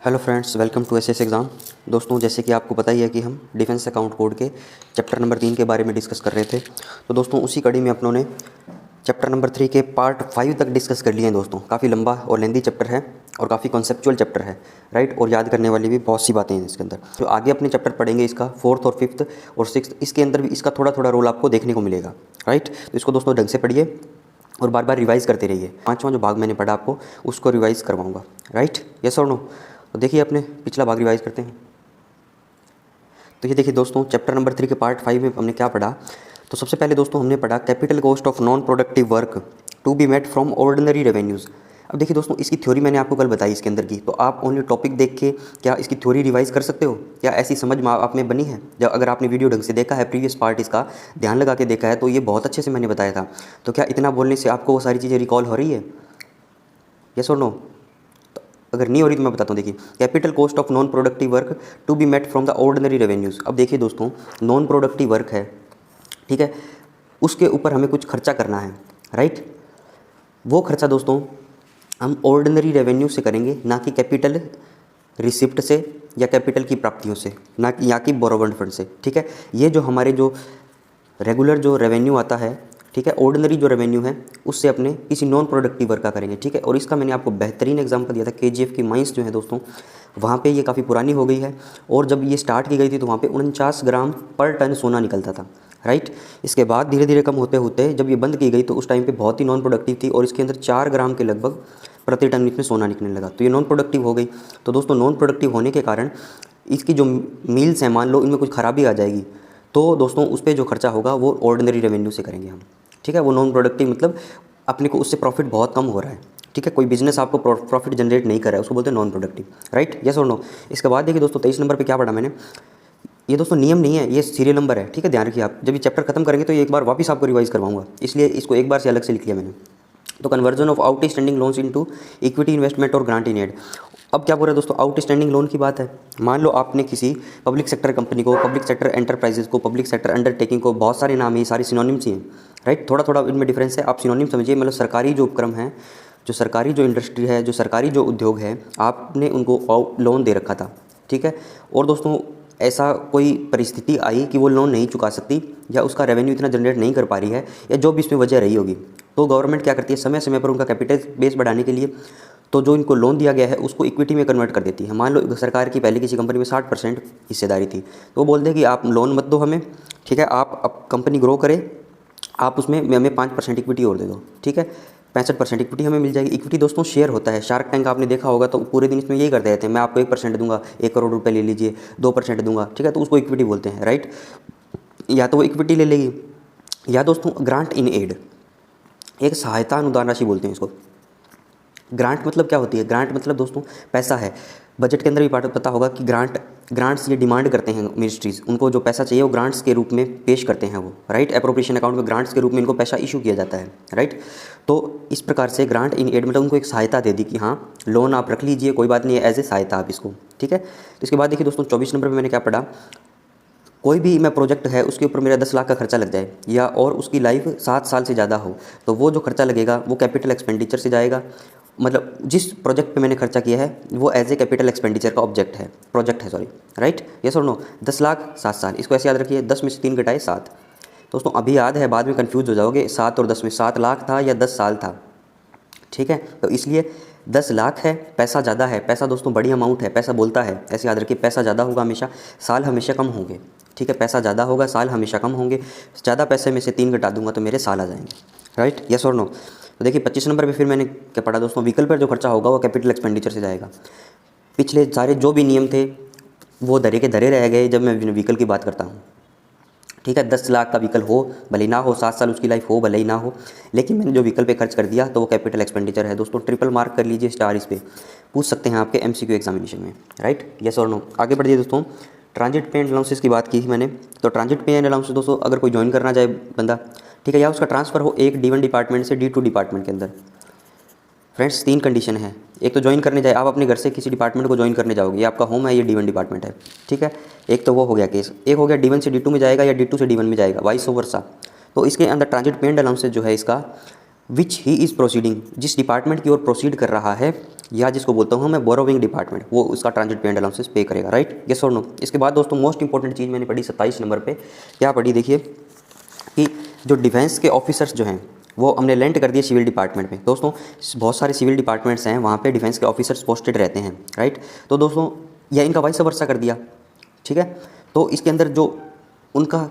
Hello friends, welcome to SS exam. दोस्तों, जैसे कि आपको पता ही है कि हम डिफेंस अकाउंट कोड के चैप्टर नंबर 3 के बारे में डिस्कस कर रहे थे। तो दोस्तों, उसी कड़ी में अपनों ने चैप्टर नंबर 3 के पार्ट 5 तक डिस्कस कर लिए हैं। दोस्तों, काफ़ी लंबा और लेंदी चैप्टर है और काफ़ी कॉन्सेप्चुअल चैप्टर है, राइट। और याद करने वाली भी बहुत सी बातें हैं इसके अंदर। तो आगे अपने चैप्टर पढ़ेंगे इसका 4th और 5th और 6th, इसके अंदर भी इसका थोड़ा थोड़ा रोल आपको देखने को मिलेगा, राइट। तो इसको दोस्तों ढंग से पढ़िए और बार बार रिवाइज़ करते रहिए। 5वां जो भाग मैंने पढ़ा आपको उसको रिवाइज़ करवाऊँगा, राइट। यस और नो। तो देखिए, अपने पिछला भाग रिवाइज़ करते हैं। तो ये देखिए दोस्तों, चैप्टर नंबर 3 के पार्ट 5 में हमने क्या पढ़ा। तो सबसे पहले दोस्तों हमने पढ़ा capital cost of non productive work to be met from ordinary revenues. अब देखिए दोस्तों, इसकी थ्योरी मैंने आपको कल बताई इसके अंदर की। तो आप ओनली टॉपिक देख के क्या इसकी थ्योरी रिवाइज कर सकते हो? क्या ऐसी समझ में आप में बनी है? जब अगर आपने वीडियो ढंग से देखा है, प्रीवियस पार्ट इसका ध्यान लगा के देखा है, तो ये बहुत अच्छे से मैंने बताया था। तो क्या इतना बोलने से आपको वो सारी चीज़ें रिकॉल हो रही है? यस और नो? अगर नहीं हो रही तो मैं बताता हूँ। देखिए, capital cost of non productive work to be met from the ordinary revenues. अब देखिए दोस्तों, नॉन प्रोडक्टिव वर्क है, ठीक है, उसके ऊपर हमें कुछ खर्चा करना है, राइट। वो खर्चा दोस्तों हम ऑर्डिनरी रेवेन्यू से करेंगे, ना कि कैपिटल रिसिप्ट से या कैपिटल की प्राप्तियों से, ना कि या कि बोरोवेड फंड से, ठीक है। ये जो हमारे जो रेगुलर जो रेवेन्यू आता है, ठीक है, ऑर्डिनरी जो रेवेन्यू है, उससे अपने किसी नॉन प्रोडक्टिव वर्क का करेंगे, ठीक है। और इसका मैंने आपको बेहतरीन एग्जांपल दिया था, केजीएफ की माइंस जो है दोस्तों, वहाँ पे ये काफ़ी पुरानी हो गई है। और जब ये स्टार्ट की गई थी तो वहाँ पे 49 ग्राम पर टन सोना निकलता था, राइट। इसके बाद धीरे धीरे कम होते होते जब ये बंद की गई तो उस टाइम पे बहुत ही नॉन प्रोडक्टिव थी और इसके अंदर 4 ग्राम के लगभग प्रति टन इसमें सोना निकलने लगा, तो ये नॉन प्रोडक्टिव हो गई। तो दोस्तों, नॉन प्रोडक्टिव होने के कारण इसकी जो मील्स हैं, मान लो इनमें कुछ खराबी आ जाएगी, तो दोस्तों उस पर जो खर्चा होगा वो ऑर्डिनरी रेवेन्यू से करेंगे हम, ठीक है। वो नॉन प्रोडक्टिव मतलब अपने को उससे प्रॉफिट बहुत कम हो रहा है, ठीक है, कोई बिजनेस आपको प्रॉफिट जनरेट नहीं कर रहा है, उसको बोलते हैं नॉन प्रोडक्टिव, राइट। यस और नो? इसके बाद देखिए दोस्तों, 23 नंबर पे क्या पढ़ा मैंने। ये दोस्तों नियम नहीं है, ये सीरियल नंबर है, ठीक है, ध्यान रखिए आप। जब ये चैप्टर खत्म करेंगे तो ये एक बार वापस आपको रिवाइज करवाऊंगा, इसलिए इसको एक बार से अलग से लिख लिया मैंने। तो conversion of outstanding loans into equity investment और ग्रांट इन एड। अब क्या बोल रहा है दोस्तों, आउटस्टैंडिंग लोन की बात है। मान लो आपने किसी पब्लिक सेक्टर कंपनी को, पब्लिक सेक्टर एंटरप्राइजेज को, पब्लिक सेक्टर अंडरटेकिंग को, बहुत सारे नाम है, ये सारे सिनोनिम्स ही हैं, राइट। थोड़ा थोड़ा इनमें डिफरेंस है, आप सिनोनिम समझिए। मतलब सरकारी जो उपक्रम है, जो सरकारी जो इंडस्ट्री है, जो सरकारी जो उद्योग है, आपने उनको लोन दे रखा था, ठीक है। और दोस्तों ऐसा कोई परिस्थिति आई कि वो लोन नहीं चुका सकती या उसका रेवेन्यू इतना जनरेट नहीं कर पा रही है, या जो भी इसमें वजह रही होगी, तो गवर्नमेंट क्या करती है, समय समय पर उनका कैपिटल बेस बढ़ाने के लिए तो जो इनको लोन दिया गया है उसको इक्विटी में कन्वर्ट कर देती है। मान लो सरकार की पहले किसी कंपनी में 60% हिस्सेदारी थी, तो वो बोलते हैं कि आप लोन मत दो हमें, ठीक है, आप कंपनी ग्रो करें, आप उसमें हमें 5% इक्विटी और दे दो, ठीक है, 65% इक्विटी हमें मिल जाएगी। इक्विटी दोस्तों शेयर होता है। शार्क टैंक आपने देखा होगा, तो पूरे दिन इसमें यही करते रहते हैं, मैं आपको 1% दूंगा, 1 करोड़ रुपए ले लीजिए, 2% दूंगा, ठीक है, तो उसको इक्विटी बोलते हैं, राइट। या तो वो इक्विटी ले लेगी, या दोस्तों ग्रांट इन एड, एक सहायता अनुदान राशि बोलते हैं इसको। ग्रांट मतलब क्या होती है? ग्रांट मतलब दोस्तों पैसा है। बजट के अंदर भी पता होगा कि ग्रांट्स ये डिमांड करते हैं मिनिस्ट्रीज़, उनको जो पैसा चाहिए वो ग्रांट्स के रूप में पेश करते हैं वो, राइट। एप्रोप्रिएशन अकाउंट में ग्रांट्स के रूप में इनको पैसा इशू किया जाता है, राइट। तो इस प्रकार से ग्रांट इन एड मतलब उनको एक सहायता दे दी कि हाँ लोन आप रख लीजिए, कोई बात नहीं, एज ए सहायता आप इसको, ठीक है। तो इसके बाद देखिए दोस्तों, 24 नंबर पर मैंने क्या पढ़ा, कोई भी मैं प्रोजेक्ट है उसके ऊपर मेरा 10 लाख का खर्चा लग जाए या और उसकी लाइफ 7 साल से ज़्यादा हो, तो वो जो खर्चा लगेगा वो कैपिटल एक्सपेंडिचर से जाएगा। मतलब जिस प्रोजेक्ट पे मैंने खर्चा किया है वो एज ए कैपिटल एक्सपेंडिचर का प्रोजेक्ट है, सॉरी, राइट। यस और नो? 10 लाख 7 साल, इसको ऐसे याद रखिए, 10 में से 3 घटाए 7। दोस्तों अभी याद है, बाद में कन्फ्यूज़ हो जाओगे, 7 और 10 में 7 लाख था या 10 साल था, ठीक है। तो इसलिए 10 लाख है, पैसा ज़्यादा है, पैसा दोस्तों बड़ी अमाउंट है, पैसा बोलता है, ऐसे याद रखिए, पैसा ज़्यादा होगा हमेशा, साल हमेशा कम होंगे, ठीक है। पैसा ज़्यादा होगा, साल हमेशा कम होंगे। ज़्यादा पैसे में से 3 घटा दूंगा तो मेरे साल आ जाएंगे, राइट। यस और नो? तो देखिए 25 नंबर पे फिर मैंने क्या पढ़ा दोस्तों, व्हीकल पर जो खर्चा होगा वो कैपिटल एक्सपेंडिचर से जाएगा। पिछले सारे जो भी नियम थे वो धरे के धरे रह गए जब मैं व्हीकल की बात करता हूँ, ठीक है। 10 लाख का व्हीकल हो भले ही ना हो, 7 साल उसकी लाइफ हो भले ही ना हो, लेकिन मैंने जो व्हीकल पे खर्च कर दिया तो वो कैपिटल एक्सपेंडिचर है दोस्तों। ट्रिपल मार्क कर लीजिए, स्टार इस पर पूछ सकते हैं आपके MCQ एग्जामिनेशन में, राइट। यस और नो? आगे बढ़िए दोस्तों, ट्रांजिट पे एंड अलाउंसेस की बात की थी मैंने। तो ट्रांजिट पे एंड अलाउंसेस दोस्तों, अगर कोई ज्वाइन करना चाहे बंदा, ठीक है, या उसका ट्रांसफ़र हो एक D1 डिपार्टमेंट से D2 डिपार्टमेंट के अंदर। फ्रेंड्स 3 कंडीशन है, एक तो ज्वाइन करने जाए, आप अपने घर से किसी डिपार्टमेंट को ज्वाइन करने जाओगे, ये आपका होम है, ये D1 डिपार्टमेंट है, ठीक है। एक तो वो हो गया केस, एक हो गया D1 से D2 में जाएगा या D2 से D1 में जाएगा, वाइस वर्सा। तो इसके अंदर ट्रांजिट पे एंड अलाउंसेस जो है इसका विच ही इज़ प्रोसीडिंग, जिस डिपार्टमेंट की ओर प्रोसीड कर रहा है, या जिसको बोलता हूँ मैं बोरोविंग डिपार्टमेंट, वो उसका ट्रांजिट पेमेंट अलाउंसेस पे करेगा, राइट, यस और नो। इसके बाद दोस्तों मोस्ट इंपॉर्टेंट चीज़ मैंने पढ़ी 27 नंबर पे, क्या पढ़ी देखिए, कि जो डिफेंस के ऑफिसर्स जो हैं वो हमने लेंट कर दिए सिविल डिपार्टमेंट में। दोस्तों बहुत सारे सिविल डिपार्टमेंट्स हैं, वहाँ पे डिफेंस के ऑफिसर्स पोस्टेड रहते हैं, राइट। तो दोस्तों यह इनका वाइस वर्सा कर दिया, ठीक है। तो इसके अंदर जो उनका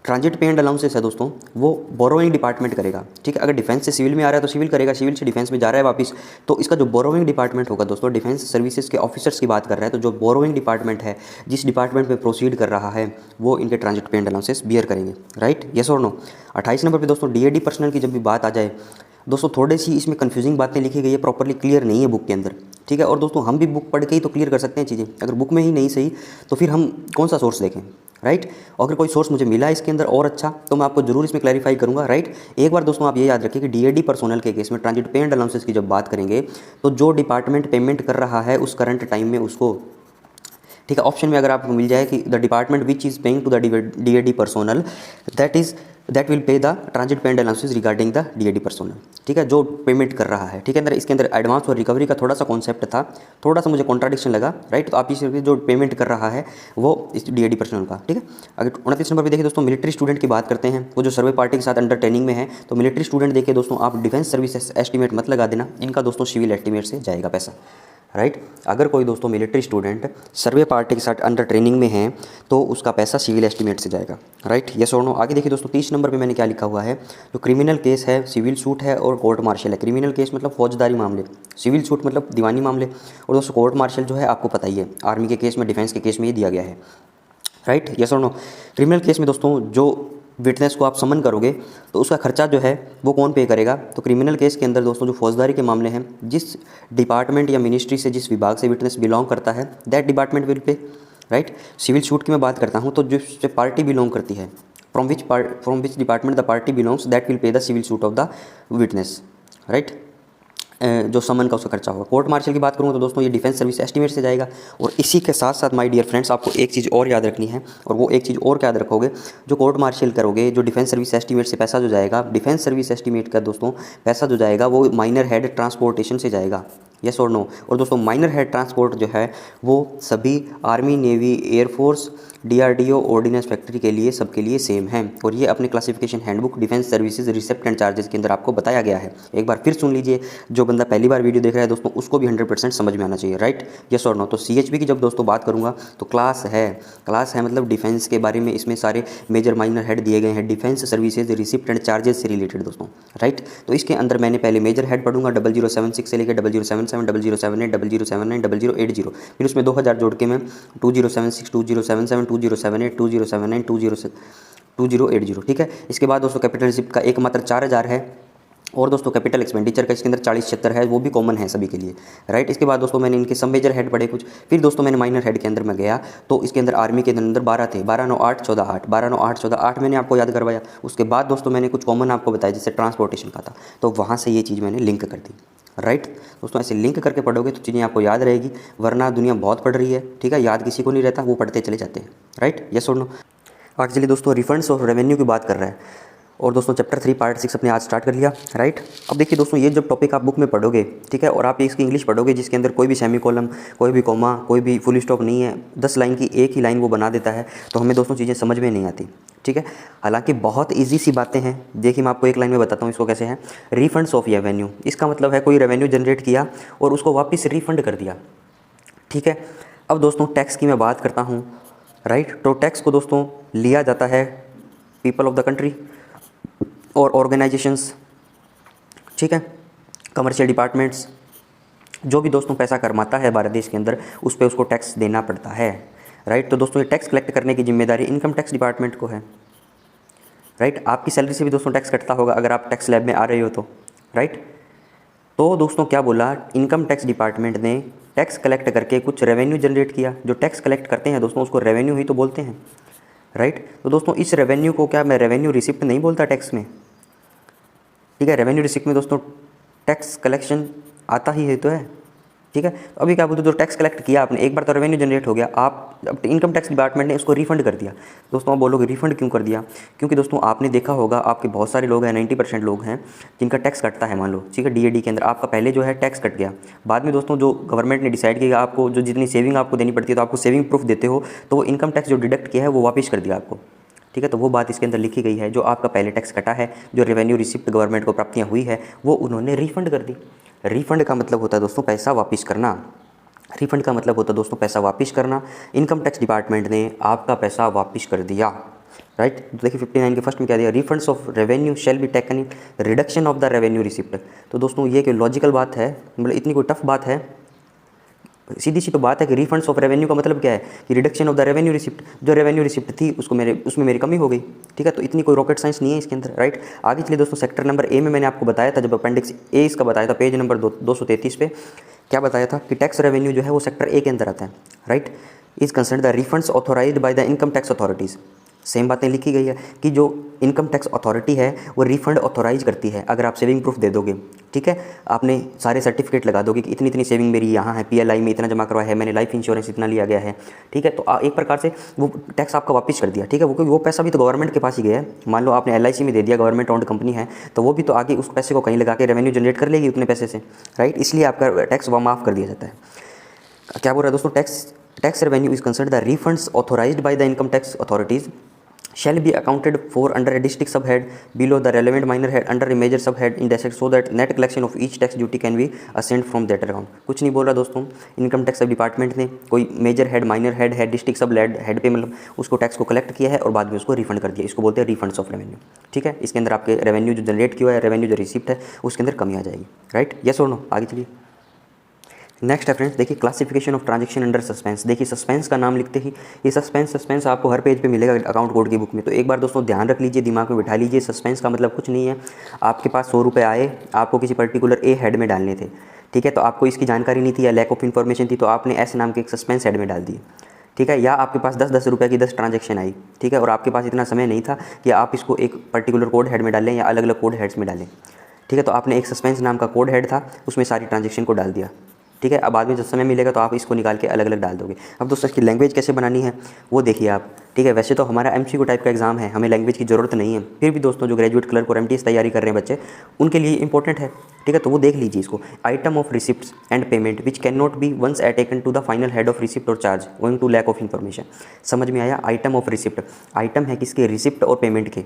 ट्रांजिट पे एंड अलाउंसेस है दोस्तों, वो बोरोइंग डिपार्टमेंट करेगा, ठीक है। अगर डिफेंस से सिविल में आ रहा है तो सिविल करेगा, सिविल से डिफेंस में जा रहा है वापस, तो इसका जो बोरोइंग डिपार्टमेंट होगा दोस्तों, डिफेंस सर्विसेज के ऑफिसर्स की बात कर रहा है, तो जो बोरोइंग डिपार्टमेंट है, जिस डिपार्टमेंट में प्रोसीड कर रहा है, वो इनके transit pay and allowances beer करेंगे, राइट, यस और नो। 28 नंबर पर दोस्तों डीएडी पर्सनल की जब भी बात आ जाए दोस्तों, थोड़ी सी इसमें कन्फ्यूजिंग बातें लिखी गई है, प्रॉपरली क्लियर नहीं है बुक के अंदर, ठीक है। और दोस्तों हम भी बुक पढ़ के ही तो क्लियर कर सकते हैं चीज़ें, अगर बुक में ही नहीं सही तो फिर हम कौन सा सोर्स देखें, राइट। अगर कोई सोर्स मुझे मिला इसके अंदर और अच्छा, तो मैं आपको जरूर इसमें क्लैरिफाई करूंगा, राइट। एक बार दोस्तों आप ये याद रखिए कि डीएडी पर्सोनल के केस में ट्रांजिट पे एंड अलाउंसेस की जब बात करेंगे, तो जो डिपार्टमेंट पेमेंट कर रहा है उस करंट टाइम में उसको, ठीक है, ऑप्शन में अगर आपको मिल जाए कि the department which is paying to the DAD personnel that will pay the transit pay and allowances regarding the DAD personnel, ठीक है, जो पेमेंट कर रहा है, ठीक है। अंदर इसके अंदर एडवांस और रिकवरी का थोड़ा सा कॉन्सेप्ट था, थोड़ा सा मुझे कॉन्ट्राडिक्शन लगा, राइट। तो आप इस जो पेमेंट कर रहा है वो इस डीएडी पर्सोनल का, ठीक है। अगर 29 नंबर पर देखिए दोस्तों, मिलिट्री स्टूडेंट की बात करते हैं, वो जो सर्वे पार्टी के साथ अंडर ट्रेनिंग में है, तो मिलिट्री स्टूडेंट देखिए दोस्तों, आप डिफेंस सर्विस एस्टीमेट मत लगा देना, इनका दोस्तों सिविल एस्टीमेट से जाएगा पैसा, राइट। अगर कोई दोस्तों मिलिट्री स्टूडेंट सर्वे पार्टी के साथ अंडर ट्रेनिंग में है तो उसका पैसा सिविल एस्टीमेट से जाएगा, राइट, यस और नो। आगे देखिए दोस्तों 30 नंबर पे मैंने क्या लिखा हुआ है, जो क्रिमिनल केस है, सिविल सूट है और कोर्ट मार्शल है। क्रिमिनल केस मतलब फौजदारी मामले, सिविल सूट मतलब दीवानी मामले, और दोस्तों कोर्ट मार्शल जो है आपको पता ही है, आर्मी के केस में, डिफेंस के केस में ये दिया गया है, राइट, यस और नो। क्रिमिनल केस में दोस्तों जो विटनेस को आप समन करोगे तो उसका खर्चा जो है वो कौन पे करेगा, तो क्रिमिनल केस के अंदर दोस्तों जो फौजदारी के मामले हैं, जिस डिपार्टमेंट या मिनिस्ट्री से, जिस विभाग से विटनेस बिलोंग करता है, that department will pay, right. Civil suit की मैं बात करता हूँ तो जिससे पार्टी बिलोंग करती है, from which department the party belongs, that will pay the civil suit of the witness, right, जो समन का उसका खर्चा होगा। कोर्ट मार्शल की बात करूँ तो दोस्तों ये डिफेंस सर्विस एस्टीमेट से जाएगा। और इसी के साथ साथ माय डियर फ्रेंड्स, आपको एक चीज़ और याद रखनी है, और वो एक चीज़ और क्या याद रखोगे, जो कोर्ट मार्शल करोगे, जो डिफेंस सर्विस एस्टीमेट से पैसा जो जाएगा, डिफेंस सर्विस एस्टीमेट का दोस्तों पैसा जो जाएगा वो माइनर हेड ट्रांसपोर्टेशन से जाएगा, यस और नो। और दोस्तों माइनर हेड ट्रांसपोर्ट जो है वो सभी army, navy, air force, DRDO, ordnance factory के लिए, सबके लिए सेम है, और ये अपने classification handbook defence services receipt and charges के अंदर आपको बताया गया है। एक बार फिर सुन लीजिए, जो बंदा पहली बार वीडियो देख रहा है दोस्तों, उसको भी 100% समझ में आना चाहिए, राइट, यस और नो। तो सीएचबी की जब दोस्तों बात करूँगा तो क्लास है मतलब डिफेंस के बारे में, इसमें सारे मेजर माइनर हेड दिए गए हैं, defence services receipt and charges से रिलेटेड दोस्तों, राइट। तो इसके अंदर मैंने पहले मेजर हेड पढ़ूंगा 0076 से लेकर 0077, 0078, 0079, 0080, फिर उसमें 2000 जोड़ के मैं 2076, 2077, 2078, 2079, 2080, ठीक है। इसके बाद दोस्तों कैपिटल रिसिप्ट का एकमात्र 4000 है, और दोस्तों कैपिटल एक्सपेंडिचर का इसके अंदर 40-76 है, वो भी कॉमन है सभी के लिए, राइट। इसके बाद दोस्तों मैंने इनके सब मेजर हेड पढ़े कुछ, फिर दोस्तों मैंने माइनर हेड के अंदर मैं गया तो इसके अंदर आर्मी के अंदर 12 थे, 12, 9, 8, 14, 8, 12, 9, 8, 14, 8 मैंने आपको याद करवाया। उसके बाद दोस्तों मैंने कुछ कॉमन आपको बताया, जैसे ट्रांसपोर्टेशन का था, तो वहाँ से ये चीज़ मैंने लिंक कर दी, राइट। दोस्तों ऐसे लिंक करके पढ़ोगे तो चीज़ें आपको याद रहेगी, वरना दुनिया बहुत पढ़ रही है, ठीक है, याद किसी को नहीं रहता, वो पढ़ते चले जाते हैं, राइट, यस और नो। आगे चलिए दोस्तों, रिफंड्स और रेवेन्यू की बात कर रहा है, और दोस्तों चैप्टर 3 पार्ट 6 अपने आज स्टार्ट कर लिया, राइट। अब देखिए दोस्तों, ये जब टॉपिक आप बुक में पढ़ोगे, ठीक है, और आप इसकी इंग्लिश पढ़ोगे जिसके अंदर कोई भी सेमी कॉलम, कोई भी कॉमा, कोई भी फुल स्टॉप नहीं है, 10 लाइन की एक ही लाइन वो बना देता है, तो हमें दोस्तों चीज़ें समझ में नहीं आती, ठीक है। हालांकि बहुत ईजी सी बातें हैं, देखिए मैं आपको एक लाइन में बताता हूँ इसको कैसे है। रिफंड्स ऑफ रेवेन्यू, इसका मतलब है कोई रेवेन्यू जनरेट किया और उसको वापस रिफंड कर दिया, ठीक है। अब दोस्तों टैक्स की मैं बात करता हूँ, राइट। तो टैक्स को दोस्तों लिया जाता है पीपल ऑफ द कंट्री और ऑर्गेनाइजेशंस, ठीक है, कमर्शियल डिपार्टमेंट्स, जो भी दोस्तों पैसा कमाता है भारत देश के अंदर, उस पर उसको टैक्स देना पड़ता है, राइट। तो दोस्तों ये टैक्स कलेक्ट करने की जिम्मेदारी इनकम टैक्स डिपार्टमेंट को है, राइट। आपकी सैलरी से भी दोस्तों टैक्स कटता होगा अगर आप टैक्स स्लैब में आ रहे हो तो, राइट। तो दोस्तों क्या बोला, इनकम टैक्स डिपार्टमेंट ने टैक्स कलेक्ट करके कुछ रेवेन्यू जनरेट किया। जो टैक्स कलेक्ट करते हैं दोस्तों उसको रेवेन्यू ही तो बोलते हैं, राइट। तो दोस्तों इस रेवेन्यू को क्या मैं रेवेन्यू रिसिप्ट नहीं बोलता टैक्स में, ठीक है। रेवेन्यू रिसिप्ट में दोस्तों टैक्स कलेक्शन आता ही है तो है, ठीक है। तो अभी क्या बोलते हैं, जो टैक्स कलेक्ट किया आपने, एक बार तो रेवेन्यू जनरेट हो गया, आप अब इनकम टैक्स डिपार्टमेंट ने उसको रिफंड कर दिया। दोस्तों आप बोलोगे रिफंड क्यों कर दिया? क्योंकि दोस्तों आपने देखा होगा, आपके बहुत सारे लोग हैं, 90% लोग हैं जिनका टैक्स कटता है। मान लो ठीक है, डीएडी के अंदर आपका पहले जो है टैक्स कट गया, बाद में दोस्तों जो गवर्नमेंट ने डिसाइड किया आपको जो जितनी सेविंग आपको देनी पड़ती है, तो आपको सेविंग प्रूफ देते हो, तो वो इनकम टैक्स जो डिडक्ट किया है वो वापस कर दिया आपको। ठीक है, तो वो बात इसके अंदर लिखी गई है, जो आपका पहले टैक्स कटा है, जो रेवेन्यू रिसिप्ट गवर्नमेंट को प्राप्तियाँ हुई है, वो उन्होंने रिफंड कर दी। रिफंड का मतलब होता है दोस्तों पैसा वापस करना। रिफंड का मतलब होता है दोस्तों पैसा वापस करना। इनकम टैक्स डिपार्टमेंट ने आपका पैसा वापस कर दिया, राइट। तो देखिए 59 के फर्स्ट में क्या दिया, refunds of revenue shall be taken in reduction of the revenue receipt. तो दोस्तों ये कोई लॉजिकल बात है, मतलब इतनी कोई टफ बात है, सीधी सी तो बात है कि रिफंड्स ऑफ रेवेन्यू का मतलब क्या है कि reduction of the revenue receipt. जो रेवेन्यू रिसिप्ट थी उसमें मेरी कमी हो गई। ठीक है, तो इतनी कोई रॉकेट साइंस नहीं है इसके अंदर, राइट। आगे चलिए दोस्तों, सेक्टर नंबर ए में मैंने आपको बताया था, जब अपेंडिक्स ए इसका बताया था, पेज नंबर 233 पे क्या बताया था कि टैक्स रेवेन्यू जो है वो सेक्टर ए के अंदर आता है, right. Is concern the refunds authorised by the income tax authorities. Same बातें लिखी गई है कि जो इनकम टैक्स अथॉरिटी है वो रिफंड ऑथोराइज करती है अगर आप सेविंग प्रूफ दे दोगे। ठीक है, आपने सारे सर्टिफिकेट लगा दोगे कि इतनी इतनी सेविंग मेरी यहाँ है, पीएलआई में इतना जमा करवाया है मैंने, लाइफ इंश्योरेंस इतना लिया गया है। ठीक है, तो एक प्रकार से वो टैक्स आपका वापस कर दिया। ठीक है, वो पैसा भी तो गवर्नमेंट के पास ही गया है। मान लो आपने एलआईसी में दे दिया, गवर्नमेंट ओन्ड कंपनी है, तो वो भी तो आगे उस पैसे को कहीं लगा के रेवेन्यू जनरेट कर लेगी उतने पैसे से, राइट। इसलिए आपका टैक्स माफ़ कर दिया जाता है। क्या बोल रहा है दोस्तों, tax revenue is concern the refunds authorised by the income tax authorities shall be accounted for under a district subhead below the relevant minor head under a major subhead in district, so that net collection of each tax duty can be assigned from that account। कुछ नहीं बोल रहा दोस्तों, income tax department ने कोई major head, minor head है, district सब head पे मतलब उसको टैक्स को कलेक्ट किया है और बाद में उसको रिफंड कर दिया। इसको बोलते हैं रिफंड्स ऑफ रेवेन्यू। ठीक है, इसके अंदर आपके रेवेन्यू जो जनरेट किया है, रेवेन्यू जो रिसिप्ट है, उसके अंदर कमी आ जाएगी, राइट। यस और नो? आगे चलिए, नेक्स्ट है फ्रेंड्स, देखिए classification of transaction under suspense. देखिए सस्पेंस का नाम लिखते ही ये सस्पेंस आपको हर पेज पे मिलेगा अकाउंट कोड की बुक में। तो एक बार दोस्तों ध्यान रख लीजिए, दिमाग में बिठा लीजिए, सस्पेंस का मतलब कुछ नहीं है, आपके पास 100 रुपये आए, आपको किसी पर्टिकुलर ए हेड में डालने थे। ठीक है, तो आपको इसकी जानकारी नहीं थी या लैक ऑफ इन्फॉर्मेशन थी, तो आपने एस नाम के एक सस्पेंस हेड में डाल दिए। ठीक है, या आपके पास 10-10 रुपये की 10 ट्रांजैक्शन आई। ठीक है, और आपके पास इतना समय नहीं था कि आप इसको एक पर्टिकुलर कोड हेड में डालें या अलग अलग कोड हेड्स में डालें। ठीक है, तो आपने एक सस्पेंस नाम का कोड हेड था, उसमें सारी ट्रांजैक्शन को डाल दिया। ठीक है, अब बाद में जब समय मिलेगा तो आप इसको निकाल के अलग अलग डाल दोगे। अब दोस्तों इसकी लैंग्वेज कैसे बनानी है वो देखिए आप। ठीक है, वैसे तो हमारा एमसीक्यू टाइप का एग्जाम है, हमें लैंग्वेज की ज़रूरत नहीं है, फिर भी दोस्तों जो ग्रेजुएट क्लर्क और एमटीएस तैयारी कर रहे हैं बच्चे, उनके लिए इंपॉर्टेंट है। ठीक है, तो वो देख लीजिए इसको। Item of receipt and payment which can not be once taken to the final head of receipt और charge going to lack of information. समझ में आया? आइटम ऑफ रिसिप्ट, आइटम है किसके? रिसिप्ट और पेमेंट के।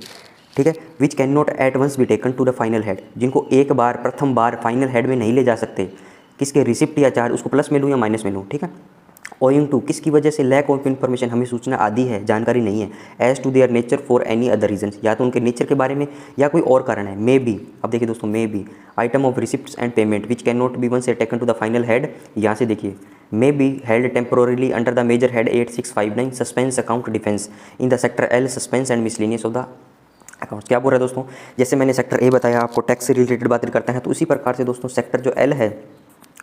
ठीक है, which can not at once be taken to the final head, जिनको एक बार प्रथम बार फाइनल हेड में नहीं ले जा सकते। किसके? रिसिप्ट या चार्ज, उसको प्लस में लूँ या माइनस में लूँ। ठीक है, ओइंग टू किसकी वजह से? लैक ऑफ इन्फॉर्मेशन, हमें सूचना आदि है, जानकारी नहीं है। As to their nature for any other reason, या तो उनके नेचर के बारे में या कोई और कारण है। मे बी, अब देखिए दोस्तों, may be item of receipts and payment which can not be once taken to the final head. यहाँ से देखिए, may be held temporarily under the major head 8659 suspense account defence in the sector L suspense and miscellaneous of the account. क्या बोल रहा है दोस्तों, जैसे मैंने सेक्टर ए बताया आपको, टैक्स से रिलेटेड बातें करते हैं, तो उसी प्रकार से दोस्तों सेक्टर जो एल है,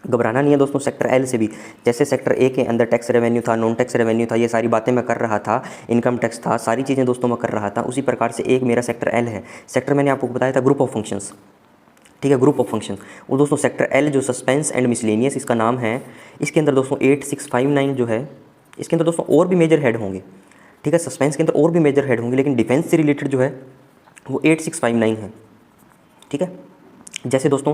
घबराना नहीं है दोस्तों, सेक्टर एल से भी, जैसे सेक्टर ए के अंदर टैक्स रेवेन्यू था, नॉन टैक्स रेवेन्यू था, ये सारी बातें मैं कर रहा था, इनकम टैक्स था, सारी चीज़ें दोस्तों मैं कर रहा था, उसी प्रकार से एक मेरा सेक्टर एल है। सेक्टर मैंने आपको बताया था ग्रुप ऑफ फंक्शंस। ठीक है, ग्रुप ऑफ फंक्शन, और दोस्तों सेक्टर एल जो सस्पेंस एंड मिसलेनियस इसका नाम है, इसके अंदर दोस्तों 8659 जो है, इसके अंदर दोस्तों और भी मेजर हेड होंगे। ठीक है, सस्पेंस के अंदर और भी मेजर हेड होंगे, लेकिन डिफेंस से रिलेटेड जो है वो 8659 है। ठीक है, जैसे दोस्तों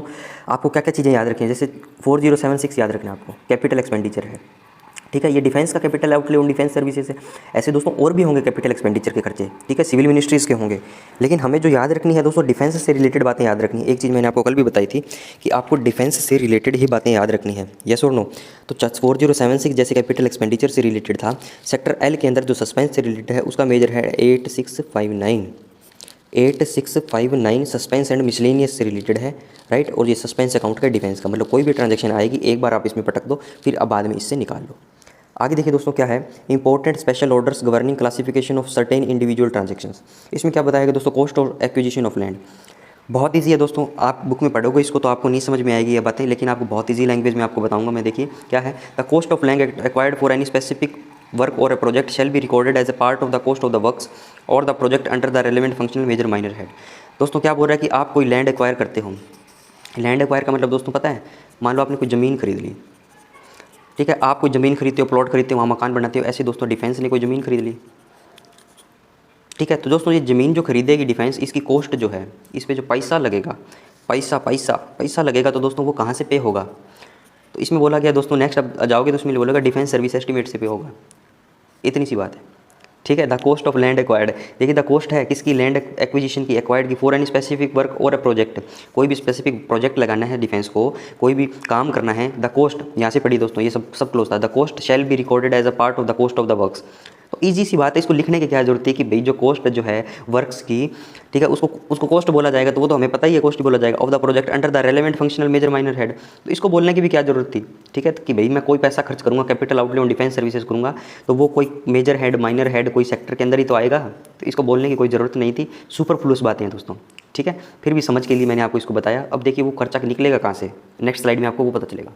आपको क्या क्या चीज़ें याद रखें, जैसे 4076 याद रखना आपको, कैपिटल एक्सपेंडिचर है। ठीक है, ये डिफेंस का capital outlay on defence services है। ऐसे दोस्तों और भी होंगे कैपिटल एक्सपेंडिचर के खर्चे। ठीक है, सिविल मिनिस्ट्रीज़ के होंगे, लेकिन हमें जो याद रखनी है दोस्तों, डिफेंस से रिलेटेड बातें याद रखनी है। एक चीज़ मैंने आपको कल भी बताई थी कि आपको डिफेंस से रिलेटेड ही बातें याद रखनी है। यस और नो? तो 4076 जैसे कैपिटल एक्सपेंडिचर से रिलेटेड था, सेक्टर एल के अंदर जो सस्पेंस से रिलेटेड है उसका मेजर है 8659 सस्पेंस एंड मिसलेनियस से रिलेटेड है, राइट। और ये सस्पेंस अकाउंट का डिफेंस का, मतलब कोई भी ट्रांजैक्शन आएगी एक बार आप इसमें पटक दो, फिर अब बाद में इससे निकाल लो। आगे देखिए दोस्तों क्या है, important special orders governing classification of certain individual transactions. इसमें क्या बताया गया दोस्तों, cost of acquisition of land. बहुत ईजी है दोस्तों, आप बुक में पढ़ोगे इसको तो आपको नहीं समझ में आएगी ये बातें, लेकिन आपको बहुत ईजी लैंग्वेज में आपको बताऊंगा मैं। देखिए क्या है, the cost of land acquired for any specific work और a project shall be recorded as a part of the cost of the works और the project under the relevant functional major minor head. दोस्तों क्या बोल रहा है कि आप कोई लैंड एक्वायर करते हो। लैंड एक्वायर का मतलब दोस्तों पता है, मान लो आपने कोई ज़मीन खरीद ली, ठीक है, आप कोई ज़मीन खरीदते हो, प्लॉट खरीदते हो, वहाँ मकान बनाते हो, ऐसे दोस्तों डिफेंस ने कोई ज़मीन खरीद ली। ठीक है, तो दोस्तों ये ज़मीन जो खरीदेगी डिफेंस, इसकी कॉस्ट जो है, इस पर जो पैसा लगेगा, पैसा लगेगा, तो दोस्तों वो कहाँ से पे होगा? तो इसमें बोला गया दोस्तों, नेक्स्ट अब जाओगे तो उसमें बोलेगा डिफेंस सर्विस एस्टीमेट से पे होगा। इतनी सी बात है। ठीक है, the cost of land acquired, देखिए द कॉस्ट है किसकी, लैंड एक्विजिशन की, एक्वायर्ड की, फॉर एनी स्पेसिफिक वर्क और अ प्रोजेक्ट, कोई भी स्पेसिफिक प्रोजेक्ट लगाना है डिफेंस को, कोई भी काम करना है, द कॉस्ट यहाँ से पढ़ी दोस्तों, ये सब क्लोज था, the cost shall be recorded as a part of the cost of the works. तो ईजी सी बात है, इसको लिखने की क्या जरूरत है कि भाई जो कॉस्ट जो है वर्क्स की, ठीक है, उसको कॉस्ट बोला जाएगा, तो वो तो हमें पता ही है, कॉस्ट बोला जाएगा, of the project under the relevant functional major minor head. तो इसको बोलने की भी क्या जरूरत थी? ठीक है, कि भाई मैं कोई पैसा खर्च करूँगा, capital outlay on defence services करूँगा, तो वो कोई मेजर हेड माइनर हेड कोई सेक्टर के अंदर ही तो आएगा, तो इसको बोलने की कोई ज़रूरत नहीं थी। सुपरफ्लूअस बातें हैं दोस्तों। ठीक है, फिर भी समझ के लिए मैंने आपको इसको बताया। अब देखिए वो खर्चा निकलेगा कहाँ से, नेक्स्ट स्लाइड में आपको वो पता चलेगा।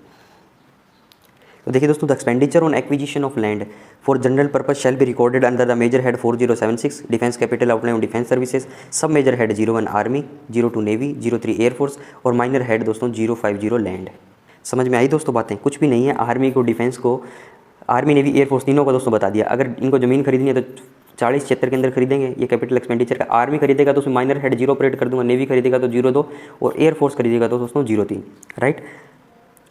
तो देखिए दोस्तों, the expenditure on acquisition of land for general purpose shall be recorded under the major head 4076 defence capital outlay on defence services, sub major head 01 army, 02 navy, 03 air force और माइनर हेड दोस्तों 050 लैंड। समझ में आई दोस्तों बातें? कुछ भी नहीं है, आर्मी को, डिफेंस को, आर्मी नेवी एयरफोर्स तीनों को दोस्तों बता दिया। अगर इनको ज़मीन खरीदनी है तो 40-76 के अंदर खरीदेंगे, ये कैपिटल एक्सपेंडिचर का। आर्मी खरीदेगा तो उसमें माइनर हेड 0 ऑपरेट कर दूंगा, नेवी खरीदेगा तो 02 और एयरफोर्स खरीदेगा तो दोस्तों 03। राइट,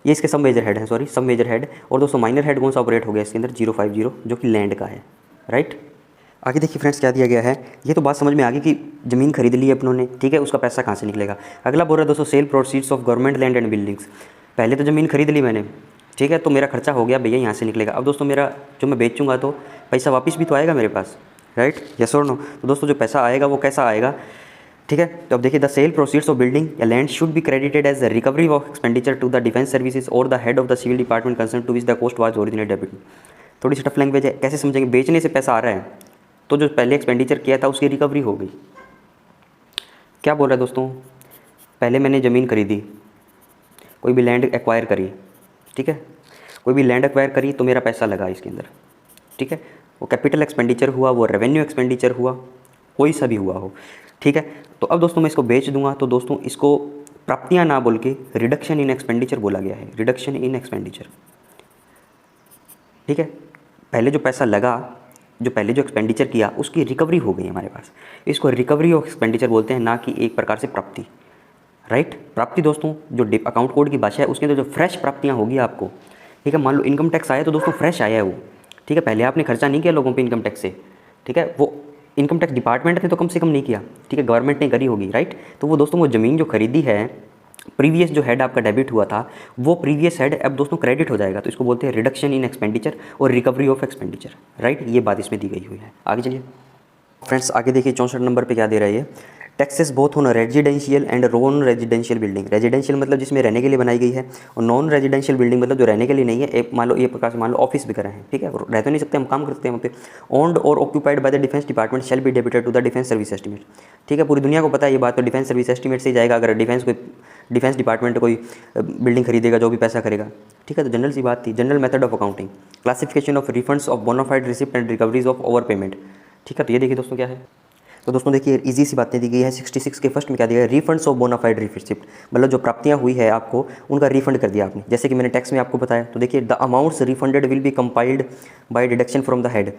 ये इसके सब मेजर हेड हैं, सॉरी सब मेजर हेड। और दोस्तों माइनर हेड कौन सा ऑपरेट हो गया इसके अंदर? 050 जो कि लैंड का है। राइट, आगे देखिए फ्रेंड्स क्या दिया गया है, ये तो बात समझ में आ गई कि ज़मीन खरीद ली है अपनों ने, ठीक है, उसका पैसा कहाँ से निकलेगा। अगला बोल रहा है दोस्तों, sale proceeds of government land and buildings. पहले तो ज़मीन खरीद ली मैंने, ठीक है, तो मेरा खर्चा हो गया भैया, यहाँ से निकलेगा। अब दोस्तों मेरा जो मैं बेचूंगा तो पैसा वापस भी तो आएगा मेरे पास। राइट, यस और नो? तो दोस्तों जो पैसा आएगा वो कैसा आएगा? ठीक है, तो अब देखिए, the sale proceeds of building या land should be credited as the recovery of expenditure to the defence services और the head of the civil department concern to which the cost was originally debit. थोड़ी सी tough language है, कैसे समझेंगे? बेचने से पैसा आ रहा है तो जो पहले एक्सपेंडिचर किया था उसकी रिकवरी हो गई। क्या बोल रहा है दोस्तों? पहले मैंने ज़मीन खरीदी, कोई भी लैंड एक्वायर करी, ठीक है, कोई भी लैंड एक्वायर करी तो मेरा पैसा लगा इसके अंदर। ठीक है, वो कैपिटल एक्सपेंडिचर हुआ, वो रेवेन्यू एक्सपेंडिचर हुआ, कोई सा भी हुआ हो। ठीक है, तो अब दोस्तों मैं इसको बेच दूंगा तो दोस्तों इसको प्राप्तियां ना बोल के रिडक्शन इन एक्सपेंडिचर बोला गया है, रिडक्शन इन एक्सपेंडिचर। ठीक है, पहले जो पैसा लगा, जो पहले जो एक्सपेंडिचर किया उसकी रिकवरी हो गई हमारे पास, इसको रिकवरी ऑफ एक्सपेंडिचर बोलते हैं, ना कि एक प्रकार से प्राप्ति। राइट, प्राप्ति दोस्तों जो अकाउंट कोड की भाषा है उसके अंदर जो फ्रेश प्राप्तियाँ होगी आपको। ठीक है, मान लो इनकम टैक्स आया तो दोस्तों फ्रेश आया है वो। ठीक है, पहले आपने खर्चा नहीं किया लोगों पे इनकम टैक्स से। ठीक है, वो इनकम टैक्स डिपार्टमेंट ने तो कम से कम नहीं किया, ठीक है, गवर्नमेंट ने करी होगी। राइट, तो वो दोस्तों वो ज़मीन जो खरीदी है, प्रीवियस जो हेड आपका डेबिट हुआ था वो प्रीवियस हेड अब दोस्तों क्रेडिट हो जाएगा, तो इसको बोलते हैं रिडक्शन इन एक्सपेंडिचर और रिकवरी ऑफ एक्सपेंडिचर। राइट, ये बात इसमें दी गई हुई है। आगे चलिए फ्रेंड्स, आगे देखिए 64 नंबर पे क्या दे रहा है ये, taxes both on residential and non residential building. Residential मतलब जिसमें रहने के लिए बनाई गई है, और नॉन रेजिडेंशियल बिल्डिंग मतलब जो रहने के लिए नहीं है। एक मान लो ये प्रकार से मान लो ऑफिस वगैरह है, ठीक है, रह तो नहीं सकते, हम काम करते हैं वहाँ पे। ओन्ड और occupied by the defence department shall be debited to the defence service estimate. ठीक है, पूरी दुनिया को पता है ये बात, तो डिफेंस सर्विस एस्टीमेट से ही जाएगा। अगर डिफेंस डिपार्टमेंट कोई बिल्डिंग खरीदेगा, जो भी पैसा करेगा। ठीक है, तो जनरल सी बात थी। General method of accounting, classification of refunds of bonafide receipt and recoveries of over payment. ठीक है, तो ये देखिए दोस्तों क्या है, तो दोस्तों देखिए इजी सी बातें दी गई है। 66 के फर्स्ट में क्या दिया है, रिफंड्स ऑफ बोनाफाइड रिसिप्ट, मतलब जो प्राप्तियां हुई है आपको उनका रिफंड कर दिया आपने, जैसे कि मैंने टैक्स में आपको बताया। तो देखिए, the amounts refunded will be compiled bye deduction from the head